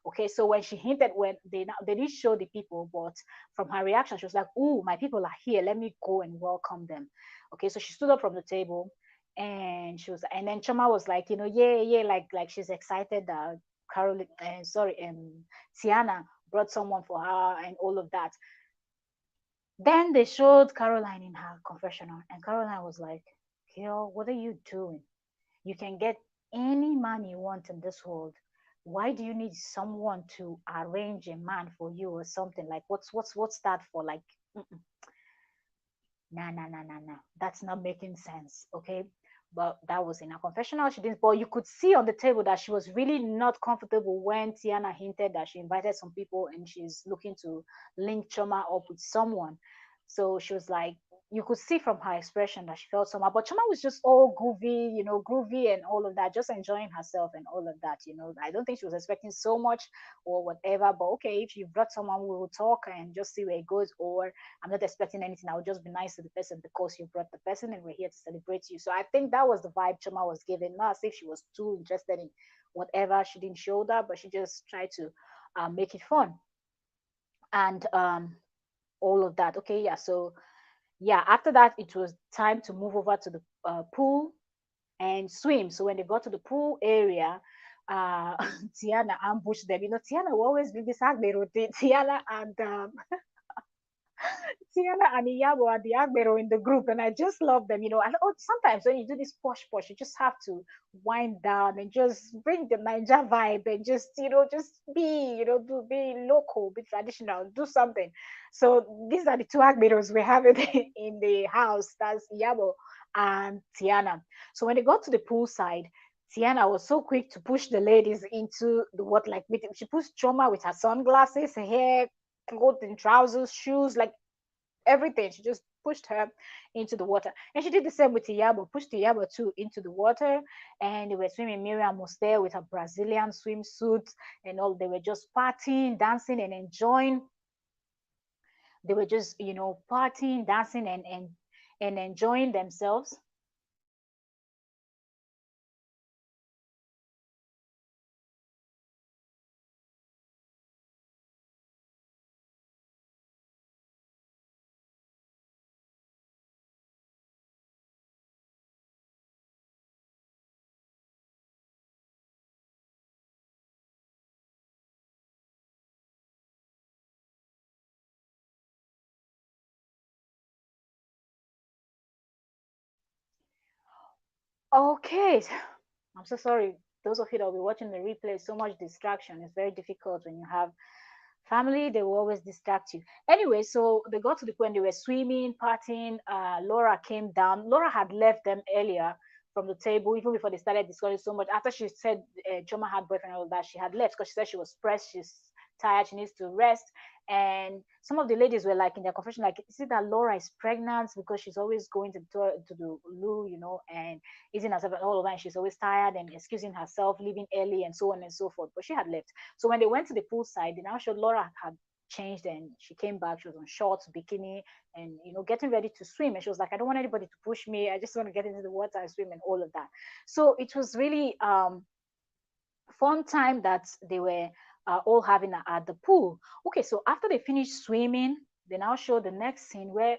Okay, so when she hinted, when they didn't show the people, but from her reaction, she was like, "Ooh, my people are here. Let me go and welcome them." Okay, so she stood up from the table, and then Choma was like, yeah, yeah, like she's excited that Caroline, Tiana brought someone for her and all of that. Then they showed Caroline in her confessional, and Caroline was like, "Girl, what are you doing? You can get any man you want in this world. Why do you need someone to arrange a man for you or something? Like, what's that for? Like, mm-mm. Nah, nah, nah, nah, nah. That's not making sense, okay?" But that was in her confessional. She didn't, but you could see on the table that she was really not comfortable when Tiana hinted that she invited some people and she's looking to link Choma up with someone. So she was like, you could see from her expression that she felt somehow. But Choma was just all groovy, groovy and all of that, just enjoying herself and all of that. I don't think she was expecting so much or whatever. But okay, if you brought someone, we will talk and just see where it goes. Or I'm not expecting anything. I will just be nice to the person because you brought the person and we're here to celebrate you. So I think that was the vibe Choma was giving. Not as if she was too interested in whatever. She didn't show that, but she just tried to make it fun and all of that. Okay, yeah. So yeah, after that, it was time to move over to the pool. and swim. So when they got to the pool area, uh, Tiana ambushed them. You know, Tiana will always be this Agbero. Tiana and Tiana and Iyabo are the Agbero in the group, and I just love them. You know, and oh, sometimes when you do this posh posh, you just have to wind down and just bring the Niger vibe and just just be be local, be traditional, do something. So these are the two Agberos we have in the house. That's Iyabo and Tiana. So when they got to the poolside, Tiana was so quick to push the ladies into the what like she pushed Choma with her sunglasses, her hair, clothes and trousers, shoes, like everything. She just pushed her into the water. And she did the same with Iyabo, pushed Iyabo too into the water. And they were swimming. Miriam was there with her Brazilian swimsuit and all. They were just partying, dancing, and enjoying. They were just, partying, dancing, and enjoying themselves. Okay. I'm so sorry. Those of you that will be watching the replay, so much distraction. It's very difficult when you have family. They will always distract you. Anyway, so they got to the point they were swimming, partying. Laura came down. Laura had left them earlier from the table, even before they started discussing so much. After she said Choma had boyfriend and all that, she had left because she said she was pressed. She's tired. She needs to rest. And some of the ladies were like in their confession, like, is it that Laura is pregnant because she's always going to the loo, and eating herself and all of that. And she's always tired and excusing herself, leaving early and so on and so forth. But she had left. So when they went to the poolside, they now showed Laura had changed and she came back. She was on shorts, bikini, and getting ready to swim. And she was like, I don't want anybody to push me. I just want to get into the water and swim and all of that. So it was really fun time that they were all having at the pool. Okay, so after they finished swimming, they now show the next scene where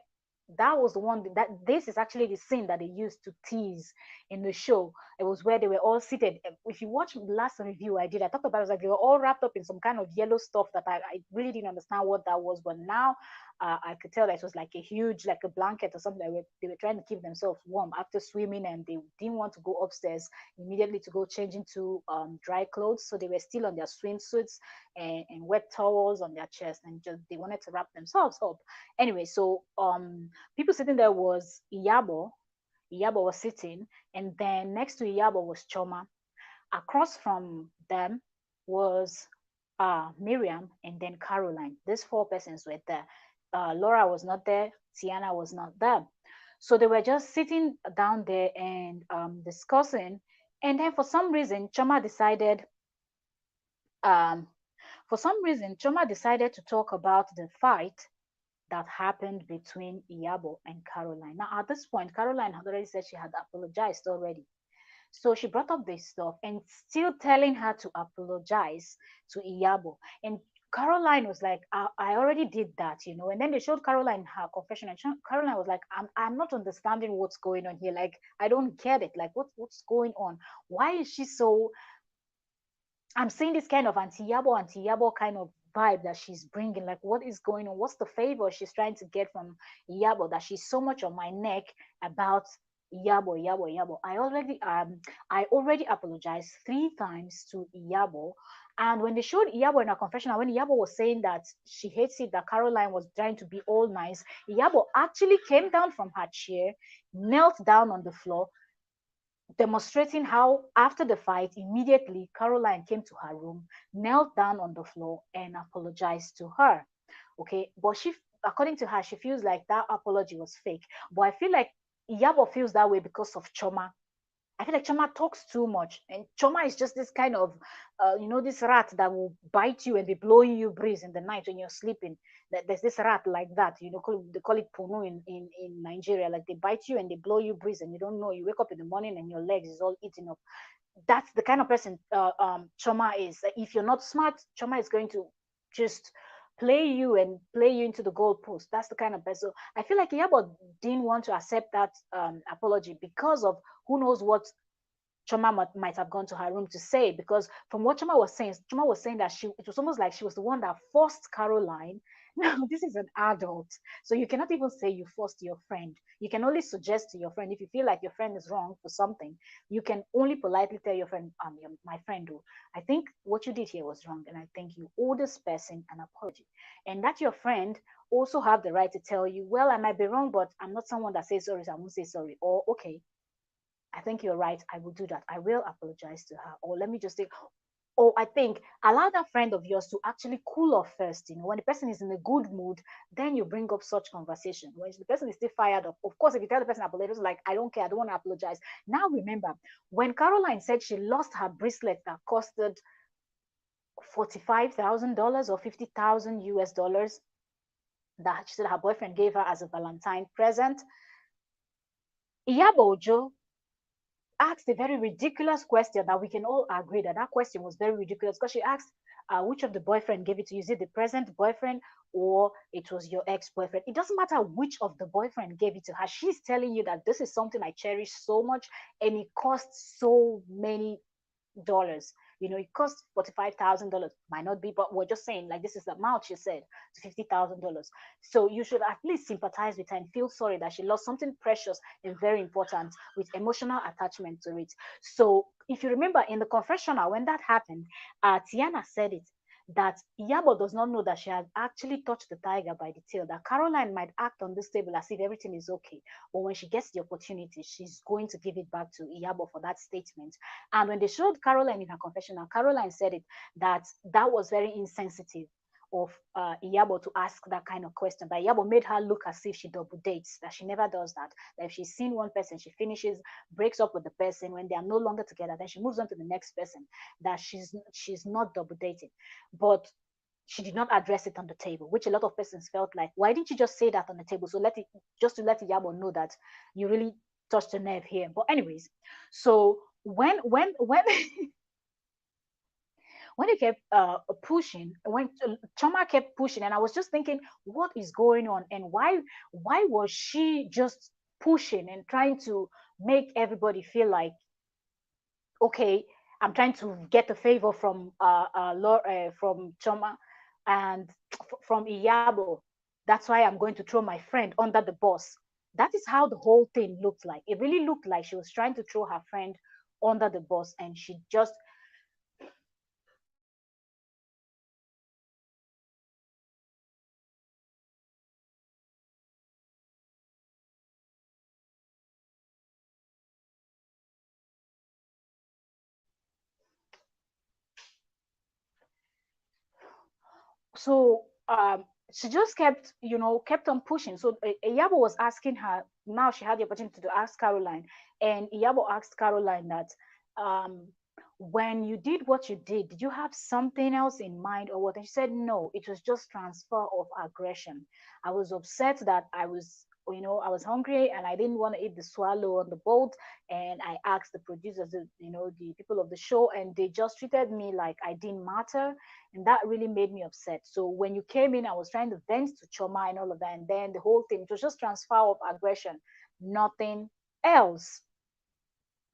that was the one that this is actually the scene that they used to tease in the show. It was where they were all seated. If you watch the last review I did, I talked about it, was like they were all wrapped up in some kind of yellow stuff that I really didn't understand what that was, but now I could tell that it was like a huge, like a blanket or something. They were trying to keep themselves warm after swimming, and they didn't want to go upstairs immediately to go change into dry clothes. So they were still on their swimsuits and wet towels on their chest, and just they wanted to wrap themselves up. Anyway, so people sitting there was Iyabo. Iyabo was sitting, and then next to Iyabo was Choma. Across from them was Miriam and then Caroline. These four persons were there. Laura was not there. Tiana was not there. So they were just sitting down there and discussing. And then um, for some reason, Choma decided to talk about the fight that happened between Iyabo and Caroline. Now, at this point, Caroline had already said she had apologized already. So she brought up this stuff and still telling her to apologize to Iyabo. And Caroline was like, I already did that, And then they showed Caroline her confession, and Caroline was like, I'm not understanding what's going on here. Like, I don't get it. Like, what's going on? Why is she so I'm seeing this kind of anti Yabo kind of vibe that she's bringing. Like, what is going on? What's the favor she's trying to get from Yabo that she's so much on my neck about Yabo? I already apologized 3 times to Yabo. And when they showed Iyabo in her confessional, when Iyabo was saying that she hates it that Caroline was trying to be all nice, Iyabo actually came down from her chair, knelt down on the floor, demonstrating how after the fight immediately Caroline came to her room, knelt down on the floor and apologized to her. Okay, but she, according to her, she feels like that apology was fake. But I feel like Iyabo feels that way because of Choma. I feel like Choma talks too much, and Choma is just this kind of, this rat that will bite you and be blowing you breeze in the night when you're sleeping. There's this rat like that, they call it punu in Nigeria. Like they bite you and they blow you breeze, and you don't know. You wake up in the morning and your legs is all eaten up. That's the kind of person Choma is. If you're not smart, Choma is going to just play you and play you into the goalpost. That's the kind of person. I feel like Iyabo didn't want to accept that apology because of who knows what Choma might have gone to her room to say, because from what Choma was saying that it was almost like she was the one that forced Caroline. Now, this is an adult, so you cannot even say you forced your friend. You can only suggest to your friend if you feel like your friend is wrong for something. You can only politely tell your friend, my friend, oh, I think what you did here was wrong, and I think you owe this person an apology. And that your friend also have the right to tell you, well, I might be wrong, but I'm not someone that says sorry, so I won't say sorry. Or, okay, I think you're right. I will do that. I will apologize to her. Or let me just say, oh, I think allow that friend of yours to actually cool off first. When the person is in a good mood, then you bring up such conversation. When the person is still fired up, of course, if you tell the person apologize, like, I don't care, I don't want to apologize. Now remember, when Caroline said she lost her bracelet that costed $45,000 or 50,000 US dollars, that she said her boyfriend gave her as a Valentine present, Iyabojo asked a very ridiculous question that we can all agree that that question was very ridiculous, because she asked, which of the boyfriend gave it to you? Is it the present boyfriend or it was your ex-boyfriend? It doesn't matter which of the boyfriend gave it to her. She's telling you that this is something I cherish so much and it costs so many dollars. It costs $45,000. Might not be, but we're just saying, like, this is the amount she said, to $50,000. So you should at least sympathize with her and feel sorry that she lost something precious and very important with emotional attachment to it. So if you remember in the confessional, when that happened, Tiana said it, that Yabo does not know that she has actually touched the tiger by the tail, that Caroline might act on this table as if everything is okay. But when she gets the opportunity, she's going to give it back to Iyabo for that statement. And when they showed Caroline in her confessional, Caroline said it, that that was very insensitive of Iyabo to ask that kind of question. That Iyabo made her look as if she double dates, that she never does that. That if she's seen one person, she finishes, breaks up with the person. When they are no longer together, then she moves on to the next person. That she's not double dating. But she did not address it on the table, which a lot of persons felt like, why didn't you just say that on the table? So let it, just to let Iyabo know that you really touched a nerve here. But anyways, so when when he kept pushing, when Choma kept pushing, and I was just thinking, what is going on, and why was she just pushing and trying to make everybody feel like, okay, I'm trying to get a favor from from Choma and from Iyabo. That's why I'm going to throw my friend under the bus. That is how the whole thing looked like. It really looked like she was trying to throw her friend under the bus, and she just. So she just kept, kept on pushing. So Iyabo was asking her. Now she had the opportunity to ask Caroline, and Iyabo asked Caroline that, um, when you did what you did you have something else in mind or what? And she said, no, it was just transfer of aggression. I was upset that I was hungry and I didn't want to eat the swallow on the boat, and I asked the producers, the people of the show, and they just treated me like I didn't matter, and that really made me upset. So when you came in, I was trying to vent to Choma and all of that, and then the whole thing, it was just transfer of aggression, nothing else.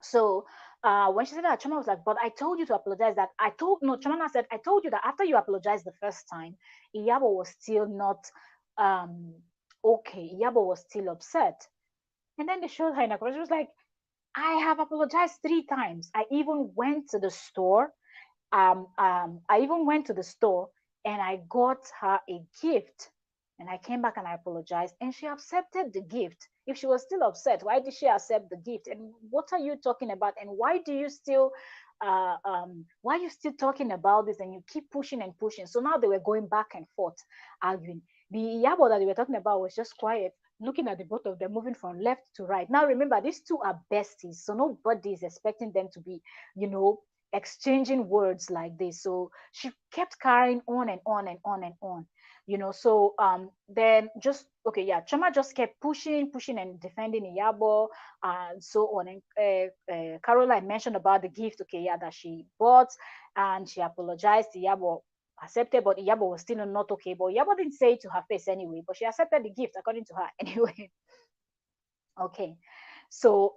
So when she said that, Choma was like, but I told you to apologize. That I told no, Choma said, I told you that after you apologized the first time, Iyabo was still not um okay. Iyabo was still upset. And then they showed her in a She was like, I have apologized 3 times. I even went to the store and I got her a gift. And I came back and I apologized, and she accepted the gift. If she was still upset, why did she accept the gift? And what are you talking about? And why are you still talking about this? And you keep pushing and pushing. So now they were going back and forth, arguing. The Yabo that they were talking about was just quiet, looking at the both of them, moving from left to right. Now remember, these two are besties, so nobody is expecting them to be, you know, exchanging words like this. So she kept carrying on and on and on and on, So then just okay, yeah, Choma just kept pushing, pushing and defending Iyabo and so on. And Caroline mentioned about the gift, okay, yeah, that she bought, and she apologized. Iyabo accepted, but Iyabo was still not okay. But Iyabo didn't say it to her face anyway, but she accepted the gift according to her anyway. Okay, so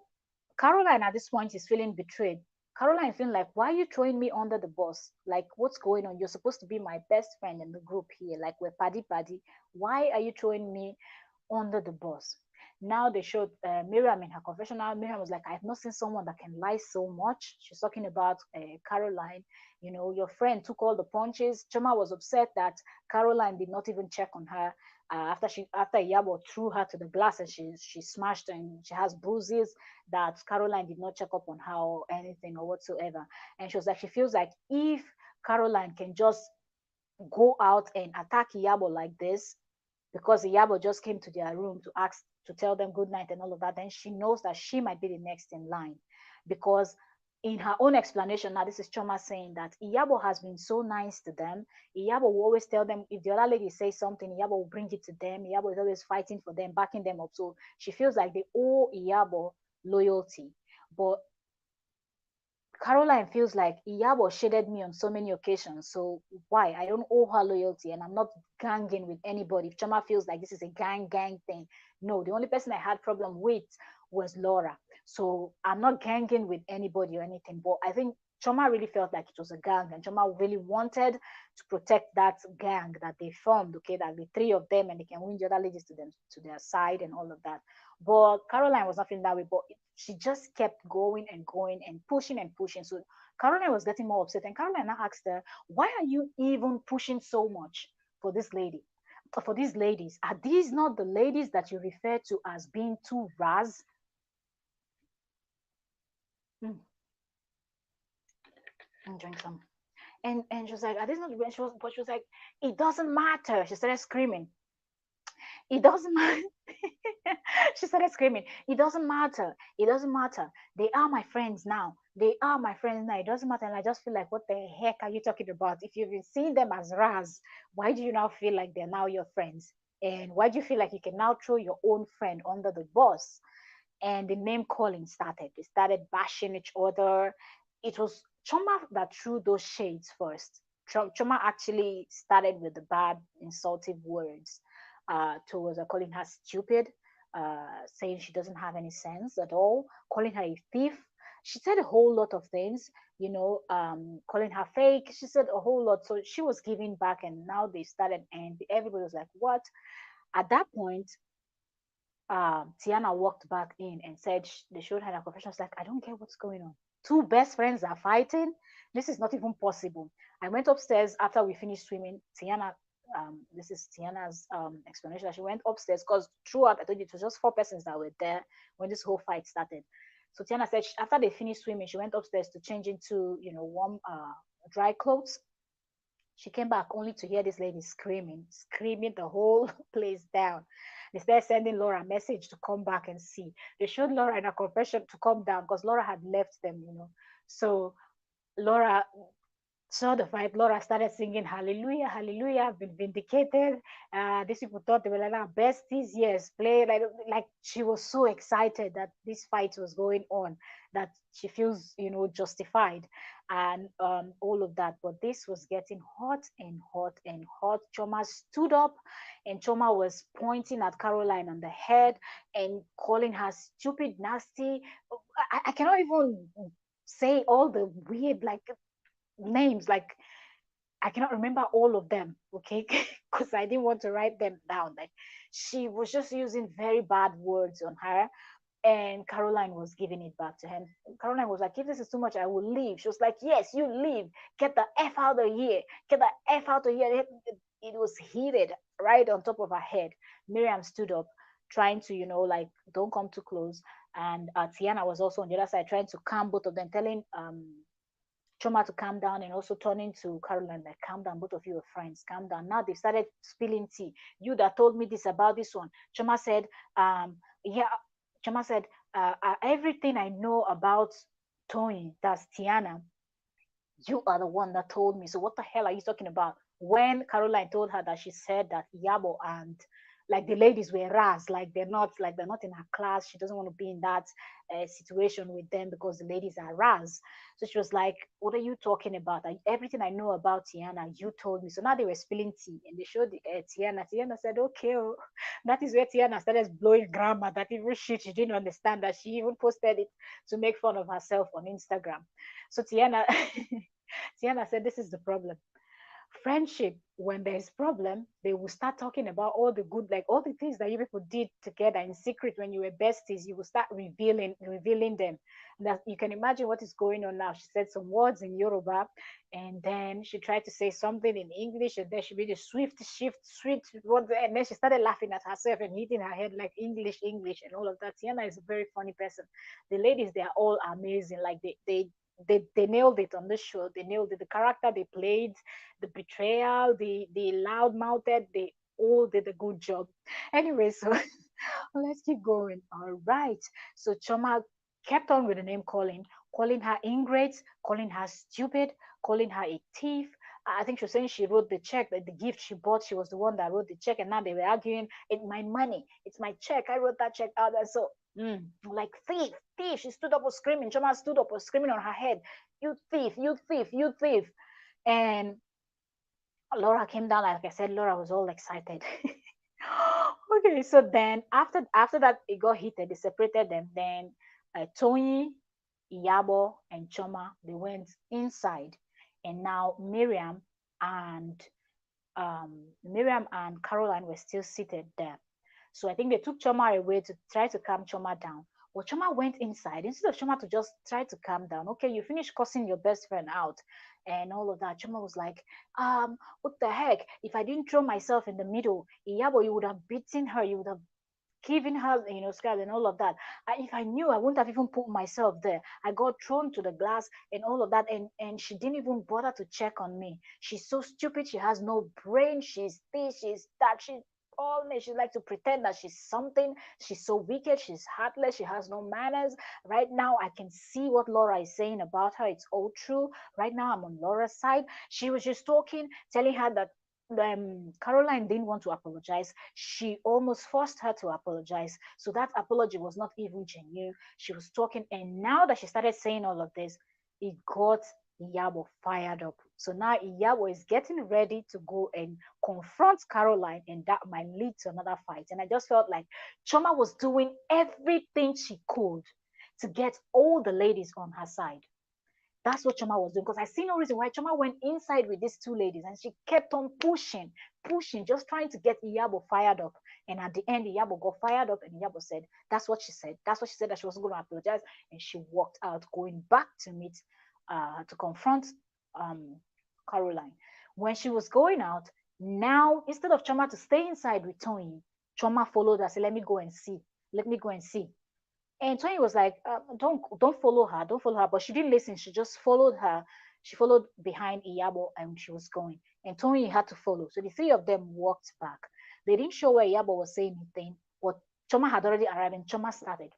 Caroline at this point is feeling betrayed. Caroline feeling like, why are you throwing me under the bus? Like, what's going on? You're supposed to be my best friend in the group here. Like, we're paddy paddy. Why are you throwing me under the bus? Now they showed Miriam in her confessional. Miriam was like, I've not seen someone that can lie so much. She's talking about Caroline. You know, your friend took all the punches. Choma was upset that Caroline did not even check on her after Yabo threw her to the glass and she smashed and she has bruises that Caroline did not check up on her or anything or whatsoever. And she was like, she feels like if Caroline can just go out and attack Yabo like this, because Iyabo just came to their room to ask to tell them good night and all of that, then she knows that she might be the next in line. Because in her own explanation, now this is Choma saying that Iyabo has been so nice to them. Iyabo will always tell them if the other lady says something, Iyabo will bring it to them. Iyabo is always fighting for them, backing them up. So she feels like they owe Iyabo loyalty. But Caroline feels like Iyabo shaded me on so many occasions. So why? I don't owe her loyalty and I'm not ganging with anybody. If Choma feels like this is a gang thing, no, the only person I had problem with was Laura. So I'm not ganging with anybody or anything. But I think Choma really felt like it was a gang and Choma really wanted to protect that gang that they formed, okay, that the three of them and they can win the other ladies to them to their side and all of that. But Caroline was not feeling that way. But she just kept going and going and pushing and pushing. So Caroline was getting more upset. And Caroline now asked her, why are you even pushing so much for this lady? For these ladies, are these not the ladies that you refer to as being too ras? Mm, and drink some. And she was like, are these not? But she was like, it doesn't matter. She started screaming. It doesn't matter. She started screaming. It doesn't matter. It doesn't matter. They are my friends now. They are my friends now. It doesn't matter. And I just feel like, what the heck are you talking about? If you've been seeing them as Raz, why do you now feel like they're now your friends? And why do you feel like you can now throw your own friend under the bus? And the name calling started. They started bashing each other. It was Choma that threw those shades first. Choma actually started with the bad, insultive words towards her, calling her stupid, saying she doesn't have any sense at all, calling her a thief. She said a whole lot of things, calling her fake. She said a whole lot. So she was giving back, and now they started, and everybody was like, what? At that point, Tiana walked back in and said they showed her the confession. She's like, I don't get what's going on. Two best friends are fighting. This is not even possible. I went upstairs after we finished swimming. Tiana, this is Tiana's explanation. She went upstairs because throughout, I told you it was just four persons that were there when this whole fight started. So Tiana said after they finished swimming, she went upstairs to change into warm dry clothes. She came back only to hear this lady screaming, screaming the whole place down. They started sending Laura a message to come back and see. They showed Laura in a confession to come down because Laura had left them. So Laura saw the fight. Laura started singing Hallelujah, Hallelujah, I've been vindicated. These people thought they were like our besties. Yes, play like she was so excited that this fight was going on that she feels justified and all of that. But this was getting hot and hot and hot. Choma stood up and Choma was pointing at Caroline on the head and calling her stupid, nasty. I cannot even say all the weird like names. Like I cannot remember all of them, okay, because I didn't want to write them down. Like she was just using very bad words on her, and Caroline was giving it back to him. Caroline was like, if this is too much, I will leave. She was like, yes, you leave. Get the F out of here. Get the F out of here. It was heated right on top of her head. Miriam stood up, trying to, like, don't come too close. And Tiana was also on the other side, trying to calm both of them, telling Choma to calm down and also turning to Caroline, like, calm down, both of you are friends, calm down. Now they started spilling tea. You that told me this about this one. Choma said, yeah, Choma said, everything I know about Tony, that's Tiana, you are the one that told me. So what the hell are you talking about? When Caroline told her that she said that Yabo and like the ladies were ras, like they're not in her class. She doesn't want to be in that situation with them because the ladies are ras. So she was like, what are you talking about? Everything I know about Tiana, you told me. So now they were spilling tea and they showed Tiana. Tiana said, okay, oh. That is where Tiana started blowing grammar that even she didn't understand, that she even posted it to make fun of herself on Instagram. So Tiana, Tiana said, this is the problem. Friendship, when there's problem, they will start talking about all the good, like all the things that you people did together in secret when you were besties. You will start revealing them. That you can imagine what is going on now. She said some words in Yoruba, and then she tried to say something in English, and then she made a swift shift, swift word, and then she started laughing at herself and hitting her head like English, and all of that. Tiana is a very funny person. The ladies, they are all amazing. Like they nailed it on the show. They nailed it. The character they played, the betrayal, the loud mouthed, they all did a good job. Anyway, so let's keep going. All right. So Choma kept on with the name calling, calling her ingrate, calling her stupid, calling her a thief. I think she was saying she wrote the check, that the gift she bought, she was the one that wrote the check, and now they were arguing, it's my money, it's my check, I wrote that check out. And so, like thief, thief. She stood up was screaming. Choma stood up was screaming on her head, you thief, you thief, you thief. And Laura came down. Like I said, Laura was all excited. Okay, so then after that, it got heated. They separated them. Then Tony, Iyabo, and Choma, they went inside, and now and Miriam and Caroline were still seated there. So I think they took Choma away to try to calm Choma down. Well, Choma went inside. Instead of Choma to just try to calm down, okay, you finished cussing your best friend out and all of that. Choma was like, what the heck? If I didn't throw myself in the middle, Iyabo, you would have beaten her. You would have giving her, scars and all of that. If I knew, I wouldn't have even put myself there. I got thrown to the glass and all of that, and she didn't even bother to check on me. She's so stupid. She has no brain. She's this. She's that. She's all me. She likes to pretend that she's something. She's so wicked. She's heartless. She has no manners. Right now, I can see what Laura is saying about her. It's all true. Right now, I'm on Laura's side. She was just talking, telling her that Caroline didn't want to apologize. She almost forced her to apologize. So that apology was not even genuine. She was talking, and now that she started saying all of this, it got Iyabo fired up. So now Iyabo is getting ready to go and confront Caroline, and that might lead to another fight. And I just felt like Choma was doing everything she could to get all the ladies on her side. That's what Choma was doing, because I see no reason why Choma went inside with these two ladies and she kept on pushing, pushing, just trying to get Iyabo fired up. And at the end, Iyabo got fired up and Iyabo said, that's what she said. That's what she said, that she wasn't going to apologize. And she walked out, going back to meet, to confront um, Caroline. When she was going out, now instead of Choma to stay inside with Tony, Choma followed her, said, let me go and see. Let me go and see. And Tony was like, don't follow her, don't follow her. But she didn't listen. She just followed her. She followed behind Iyabo and she was going. And Tony had to follow. So the three of them walked back. They didn't show where Iyabo was saying anything, but Choma had already arrived and Choma started.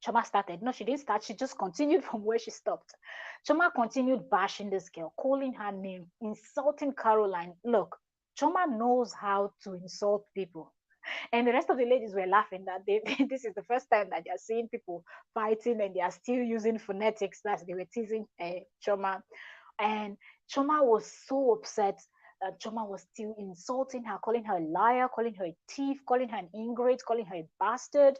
Choma started. No, she didn't start. She just continued from where she stopped. Choma continued bashing this girl, calling her name, insulting Caroline. Look, Choma knows how to insult people. And the rest of the ladies were laughing that this is the first time that they're seeing people fighting and they are still using phonetics. That they were teasing Choma. And Choma was so upset that Choma was still insulting her, calling her a liar, calling her a thief, calling her an ingrate, calling her a bastard.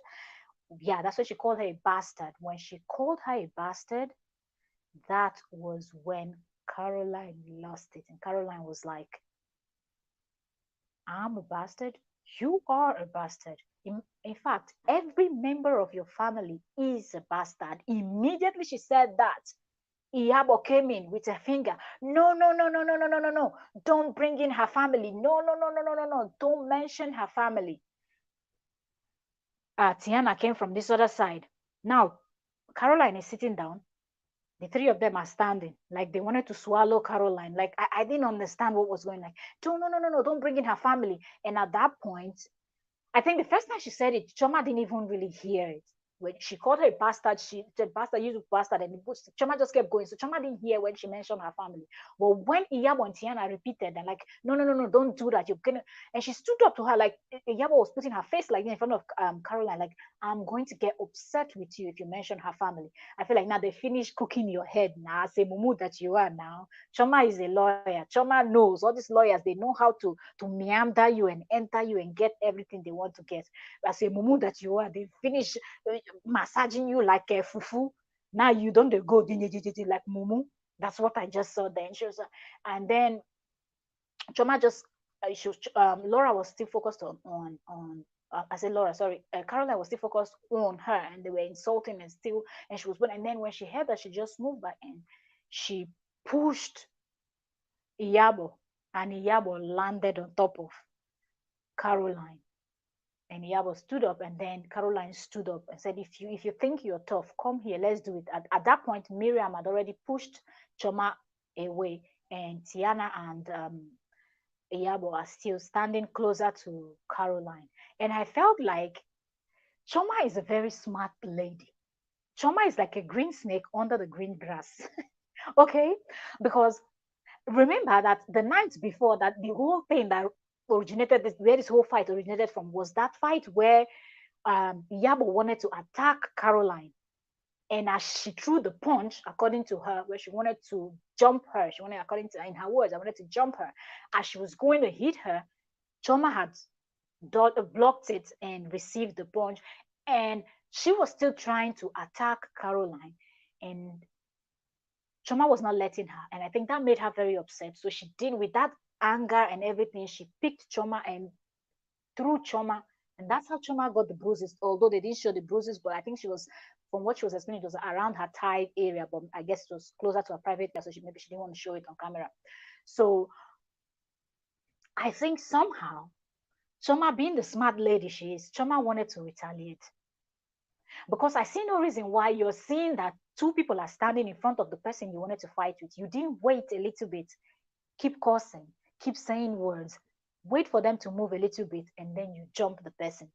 Yeah, that's what she called her, a bastard. When she called her a bastard, that was when Caroline lost it. And Caroline was like, I'm a bastard. You are a bastard. In fact, every member of your family is a bastard. Immediately she said that, Iyabo came in with a finger. No, no, no, no, no, no, no, no, no. Don't bring in her family. No, no, no, no, no, no, no. Don't mention her family. Tiana came from this other side. Now, Caroline is sitting down. The three of them are standing like they wanted to swallow Caroline. Like I didn't understand what was going on. Like, no, no, no, no, no, don't bring in her family. And at that point, I think the first time she said it, Choma didn't even really hear it. when she called her a bastard, she said bastard, you bastard, and Choma just kept going. So Choma didn't hear when she mentioned her family. But when Iyabo and Tiana repeated and like, no, no, no, no, don't do that. You're gonna, and she stood up to her like Iyabo was putting her face like in front of Caroline, like, I'm going to get upset with you if you mention her family. I feel like now they finished cooking your head now. Say mumu that you are now. Choma is a lawyer. Choma knows all these lawyers, they know how to meander you and enter you and get everything they want to get. As a mumu that you are, they finish massaging you like a fufu. Now you don't go like mumu. That's what I just saw then. She was, and then Choma just Laura was still focused on I said Laura, sorry, Caroline was still focused on her, and they were insulting and still, and she was, and then when she heard that, she just moved back and she pushed Iyabo, and Iyabo landed on top of Caroline. And Iyabo stood up, and then Caroline stood up and said, "If you think you're tough, come here, let's do it." At that point, Miriam had already pushed Choma away, and Tiana and Iyabo are still standing closer to Caroline. And I felt like Choma is a very smart lady. Choma is like a green snake under the green grass. Okay? Because remember that the night before that, the whole thing that originated this, where this whole fight originated from, was that fight where Iyabo wanted to attack Caroline. And as she threw the punch, according to her, where she wanted to jump her, she wanted, according to in her words, I wanted to jump her. As she was going to hit her, Choma had blocked it and received the punch. And she was still trying to attack Caroline. And Choma was not letting her. And I think that made her very upset. So she did, with that anger and everything, she picked Choma and threw Choma. And that's how Choma got the bruises, although they didn't show the bruises. But I think she was, from what she was explaining, it was around her thigh area, but I guess it was closer to her private area, so maybe she didn't want to show it on camera. So I think somehow Choma, being the smart lady she is, Choma wanted to retaliate. Because I see no reason why you're seeing that two people are standing in front of the person you wanted to fight with. You didn't wait a little bit, keep cursing, keep saying words, wait for them to move a little bit, and then you jump the person.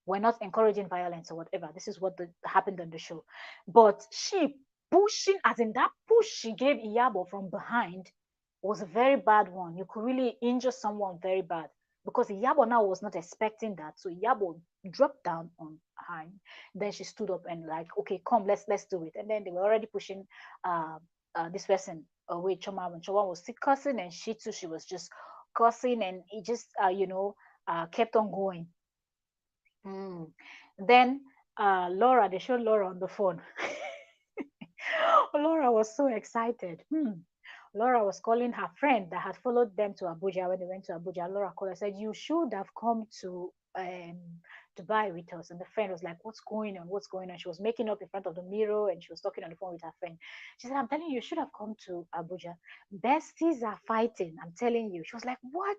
We're not encouraging violence or whatever. This is what happened on the show. But she pushing, as in that push she gave Iyabo from behind, was a very bad one. You could really injure someone very bad, because Iyabo now was not expecting that. So Iyabo dropped down on her. Then she stood up and like, okay, come, let's do it. And then they were already pushing this person away, Choma. When Choma was still cursing, and she too, she was just cursing, and it just kept on going. Mm. Then Laura, they showed Laura on the phone. Laura was so excited. Laura was calling her friend that had followed them to Abuja when they went to Abuja. Laura called and said, "You should have come to Dubai with us." And the friend was like, "What's going on? What's going on?" She was making up in front of the mirror and she was talking on the phone with her friend. She said, "I'm telling you, you should have come to Abuja. Besties are fighting. I'm telling you." She was like, "What?"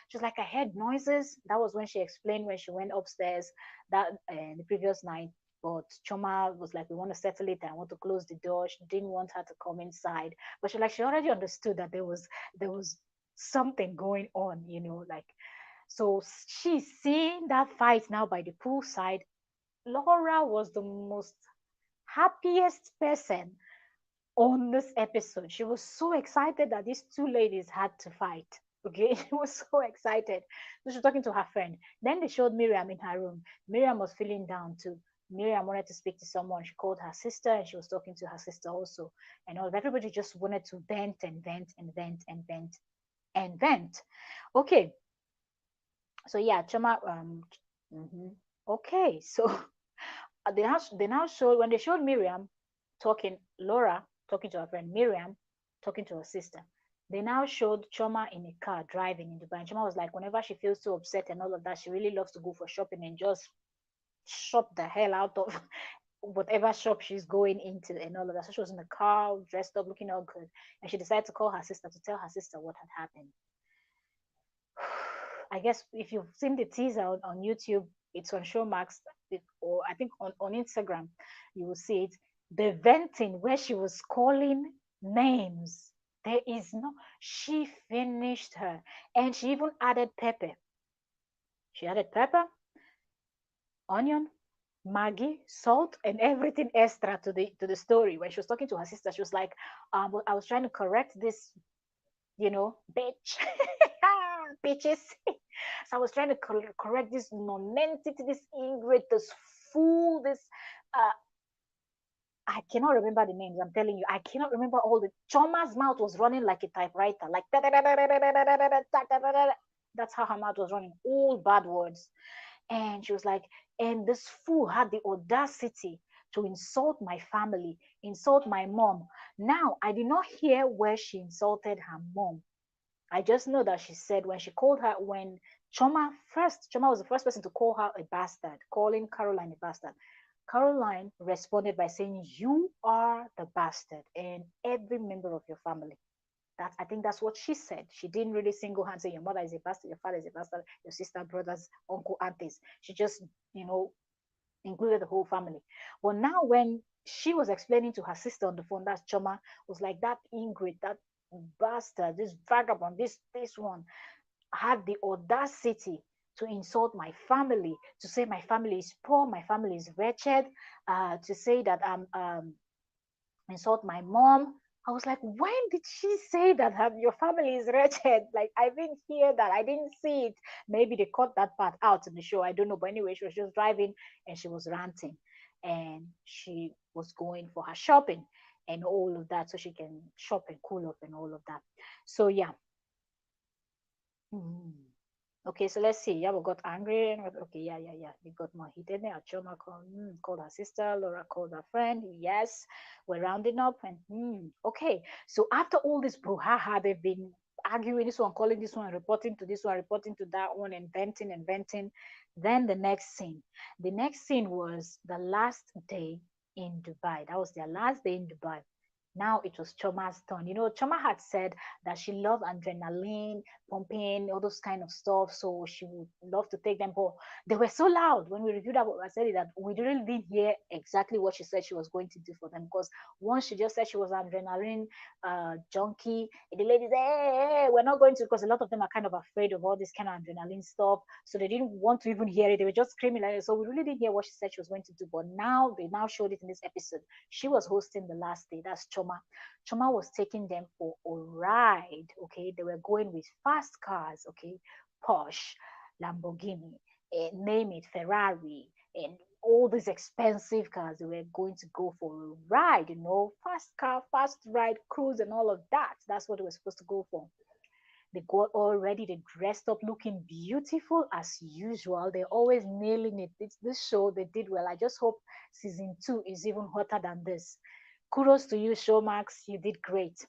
She was like, "I heard noises." That was when she explained when she went upstairs that the previous night. But Choma was like, "We want to settle it. I want to close the door." She didn't want her to come inside, but she already understood that there was something going on, like. So she's seeing that fight now by the poolside. Laura was the most happiest person on this episode. She was so excited that these two ladies had to fight. Okay, she was so excited. So she was talking to her friend. Then they showed Miriam in her room. Miriam was feeling down too. Miriam wanted to speak to someone. She called her sister and she was talking to her sister also. And all of everybody just wanted to vent and vent and vent and vent and vent. Okay, so yeah, Chama. Mhm. Okay, so they now showed, when they showed Miriam talking, Laura talking to her friend, Miriam talking to her sister. They now showed Choma in a car driving in Dubai. And Choma was like, whenever she feels so upset and all of that, she really loves to go for shopping and just shop the hell out of whatever shop she's going into and all of that. So she was in the car, dressed up, looking all good. And she decided to call her sister to tell her sister what had happened. I guess if you've seen the teaser on YouTube, it's on Showmax, or I think on Instagram, you will see it. The venting where she was calling names. There is no, she finished her. And she even added pepper. She added pepper, onion, Maggie, salt, and everything extra to the story. When she was talking to her sister, she was like, "Well, I was trying to correct this, bitch, bitches." So I was trying to correct this nonentity, this ingrate, this fool, this uh I cannot remember the names. I'm telling you, I cannot remember all the. Choma's mouth was running like a typewriter, like that's how her mouth was running, all bad words. And she was like, and this fool had the audacity to insult my family, insult my mom. Now, I did not hear where she insulted her mom. I just know that she said when she called her, when Choma was the first person to call her a bastard, calling Caroline a bastard. Caroline responded by saying, "You are the bastard, and every member of your family." I think that's what she said. She didn't really single hand say your mother is a bastard, your father is a bastard, your sister, brothers, uncle, aunties. She just, included the whole family. But now when she was explaining to her sister on the phone, that's Choma, was like that Ingrid, that bastard, this vagabond, this one had the audacity to insult my family, to say my family is poor, my family is wretched, to say that insult my mom. I was like, when did she say that your family is wretched? Like, I didn't hear that. I didn't see it. Maybe they cut that part out in the show. I don't know. But anyway, she was just driving and she was ranting and she was going for her shopping and all of that so she can shop and cool up and all of that. So, yeah. Mhm. Okay, so let's see. Yabo got angry. Okay, yeah, yeah, yeah. They got more heated. Achoma called her sister. Laura called her friend. Yes, we're rounding up. And okay. So after all this brouhaha, they've been arguing, this one calling this one, reporting to this one, reporting to that one, and venting and venting. Then the next scene. The next scene was the last day in Dubai. That was their last day in Dubai. Now it was Choma's turn. Choma had said that she loved adrenaline, pumping, all those kind of stuff. So she would love to take them. But they were so loud when we reviewed that. I said it, that we really didn't hear exactly what she said she was going to do for them. Because once she just said she was an adrenaline junkie, and the ladies, hey, we're not going to, because a lot of them are kind of afraid of all this kind of adrenaline stuff. So they didn't want to even hear it. They were just screaming like it. So we really didn't hear what she said she was going to do. But now they now showed it in this episode. She was hosting the last day. That's Choma. Choma was taking them for a ride. Okay, they were going with fast cars. Okay, Porsche, Lamborghini, name it, Ferrari, and all these expensive cars. They were going to go for a ride. Fast car, fast ride, cruise, and all of that. That's what they were supposed to go for. They got all ready. They dressed up looking beautiful as usual. They're always nailing it. This show, they did well. I just hope season 2 is even hotter than this. Kudos to you, Showmax. You did great.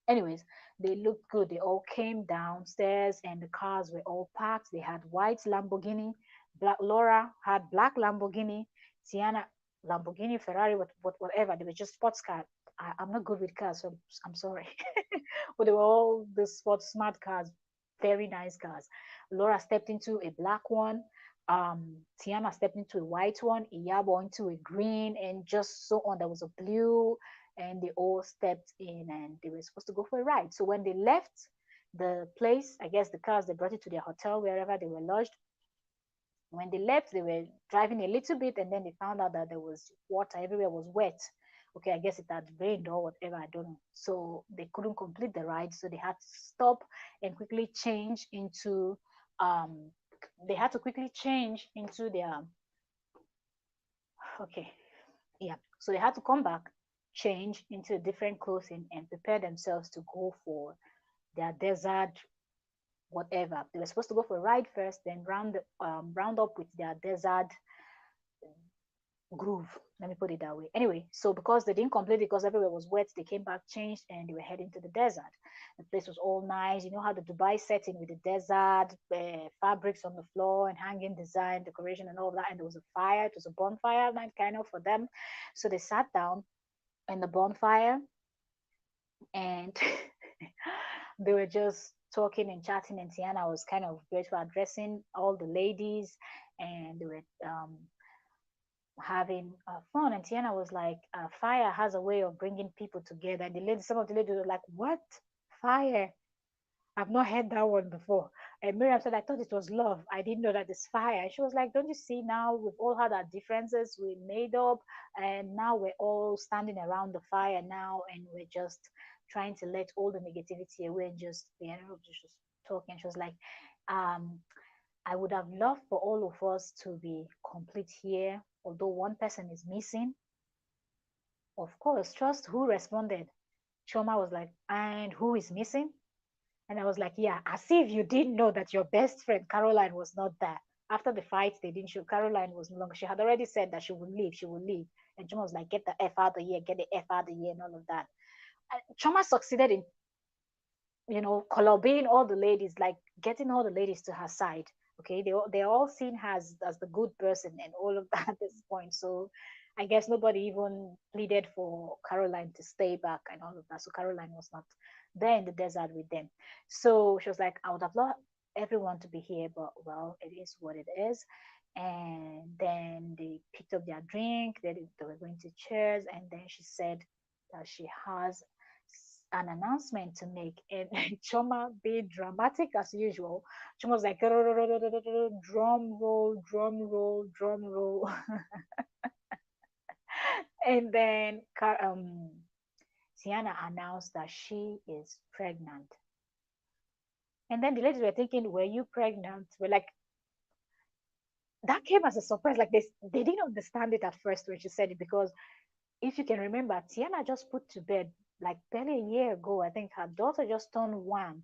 Anyways, they looked good. They all came downstairs and the cars were all parked. They had white Lamborghini. Laura had black Lamborghini. Tiana, Lamborghini, Ferrari, whatever. They were just sports cars. I'm not good with cars, so I'm sorry. But they were all the sports smart cars, very nice cars. Laura stepped into a black one. Tiana stepped into a white one. Iyabo into a green, and just so on. There was a blue, and they all stepped in, and they were supposed to go for a ride. So when they left the place, I guess the cars, they brought it to their hotel wherever they were lodged. When they left, they were driving a little bit, and then they found out that there was water everywhere, was wet. Okay, I guess it had rained or whatever, I don't know. So they couldn't complete the ride, so they had to stop and quickly change into um they had to quickly change into their okay, yeah. So they had to come back, change into different clothing, and prepare themselves to go for their desert whatever. They were supposed to go for a ride first, then round up with their desert groove. Let me put it that way. Anyway, so because they didn't complete it because everywhere was wet, they came back, changed, and they were heading to the desert. The place was all nice. You know how the Dubai setting with the desert, fabrics on the floor and hanging design, decoration, and all that. And there was a fire. It was a bonfire night kind of for them. So they sat down in the bonfire and they were just talking and chatting. And Tiana was kind of grateful, addressing all the ladies, and they were having fun. And Tiana was like, fire has a way of bringing people together. And some of the ladies were like, what? Fire? I've not heard that one before. And Miriam said, I thought it was love. I didn't know that it's fire. And she was like, don't you see now? We've all had our differences. We made up. And now we're all standing around the fire now. And we're just trying to let all the negativity away and just, just talking. She was like, um, I would have loved for all of us to be complete here. Although one person is missing, of course, trust who responded. Choma was like, and who is missing? And I was like, yeah, as if you didn't know that your best friend Caroline was not there. After the fight, they didn't show Caroline was no longer. She had already said that she would leave. She would leave. And Choma was like, get the F out of here, get the F out of here, and all of that. And Choma succeeded in being all the ladies, like getting all the ladies to her side. Okay, they're all seen her as the good person and all of that at this point. So I guess nobody even pleaded for Caroline to stay back and all of that. So Caroline was not there in the desert with them. So she was like, I would have loved everyone to be here, but well, it is what it is. And then they picked up their drink, they were going to cheers, and then she said that she has an announcement to make. And Choma, being dramatic as usual, Choma was like, drum roll, drum roll, drum roll. And then Sienna announced that she is pregnant. And then the ladies were thinking, were you pregnant? We're like, that came as a surprise. Like they didn't understand it at first when she said it, because if you can remember, Tiana just put to bed like barely a year ago. I think her daughter just turned one.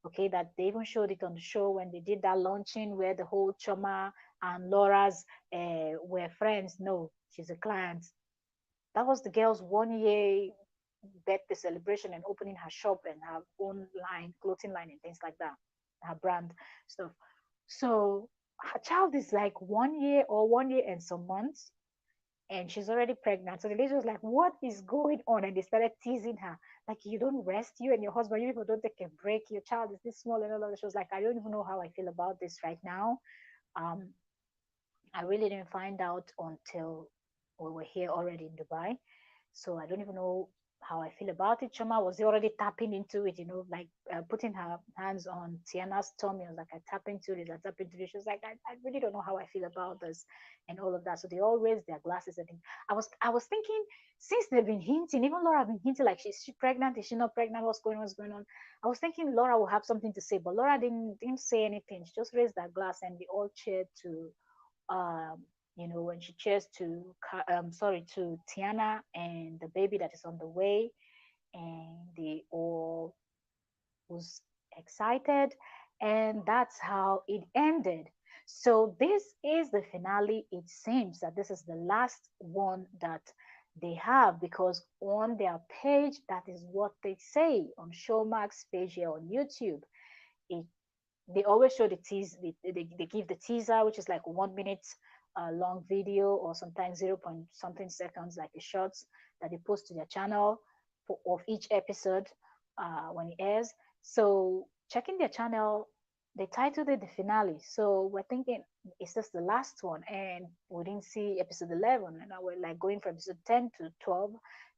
Okay, that they even showed it on the show when they did that launching where the whole Choma and Laura's were friends. No, she's a client. That was the girl's 1 year birthday celebration and opening her shop and her own line, clothing line, and things like that, her brand stuff. So her child is like 1 year or 1 year and some months, and she's already pregnant. So the lady was like, what is going on? And they started teasing her. Like, you don't rest, you and your husband, you people don't take a break. Your child is this small and all of that. She was like, I don't even know how I feel about this right now. Um, I really didn't find out until we were here already in Dubai. So I don't even know how I feel about it. Choma was already tapping into it, like putting her hands on Tiana's tummy. I was like, I tap into this, I tap into this. She was like, I really don't know how I feel about this and all of that. So they all raised their glasses. And I was thinking, since they've been hinting, even Laura been hinting, like, is she pregnant? Is she not pregnant? What's going on? What's going on? I was thinking Laura will have something to say, but Laura didn't say anything. She just raised that glass and they all cheered to um, when she cheers to, sorry, to Tiana and the baby that is on the way, and they all was excited, and that's how it ended. So this is the finale. It seems that this is the last one that they have, because on their page, that is what they say on Showmax page here on YouTube. It They always show the tease, they give the teaser, which is like 1 minute long video, or sometimes 0 point something seconds, like the shorts that they post to their channel of each episode when it airs. So checking their channel, they titled it the finale. So we're thinking, is this the last one? And we didn't see episode 11, and now we're like going from episode 10 to 12,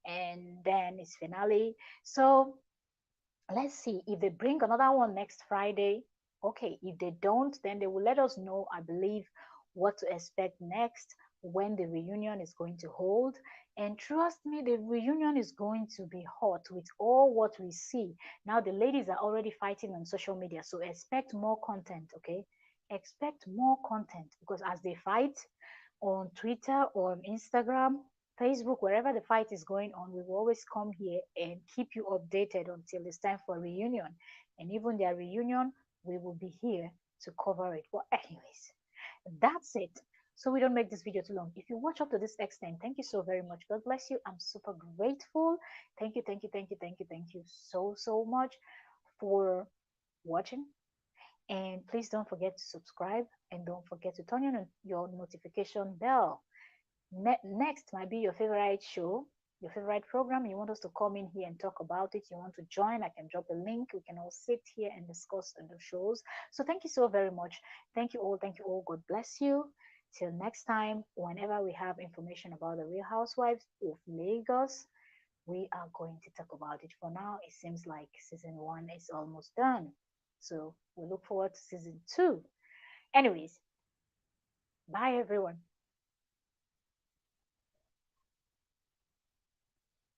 and then it's finale. So let's see if they bring another one next Friday. Okay, if they don't, then they will let us know, I believe, what to expect next, when the reunion is going to hold. And trust me, the reunion is going to be hot with all what we see. Now, the ladies are already fighting on social media, so expect more content, okay? Expect more content, because as they fight on Twitter or on Instagram, Facebook, wherever the fight is going on, we will always come here and keep you updated until it's time for reunion. And even their reunion, we will be here to cover it. But anyways, that's it. So we don't make this video too long. If you watch up to this extent, thank you so very much. God bless you. I'm super grateful. Thank you, thank you, thank you, thank you, thank you so, so much for watching. And please don't forget to subscribe, and don't forget to turn on your notification bell. Next might be your favorite show, your favorite program. You want us to come in here and talk about it. You want to join, I can drop a link. We can all sit here and discuss on the shows. So thank you so very much. Thank you all. Thank you all. God bless you. Till next time, whenever we have information about the Real Housewives of Lagos, we are going to talk about it. For now, it seems like season 1 is almost done. So we look forward to season two. Anyways, bye everyone.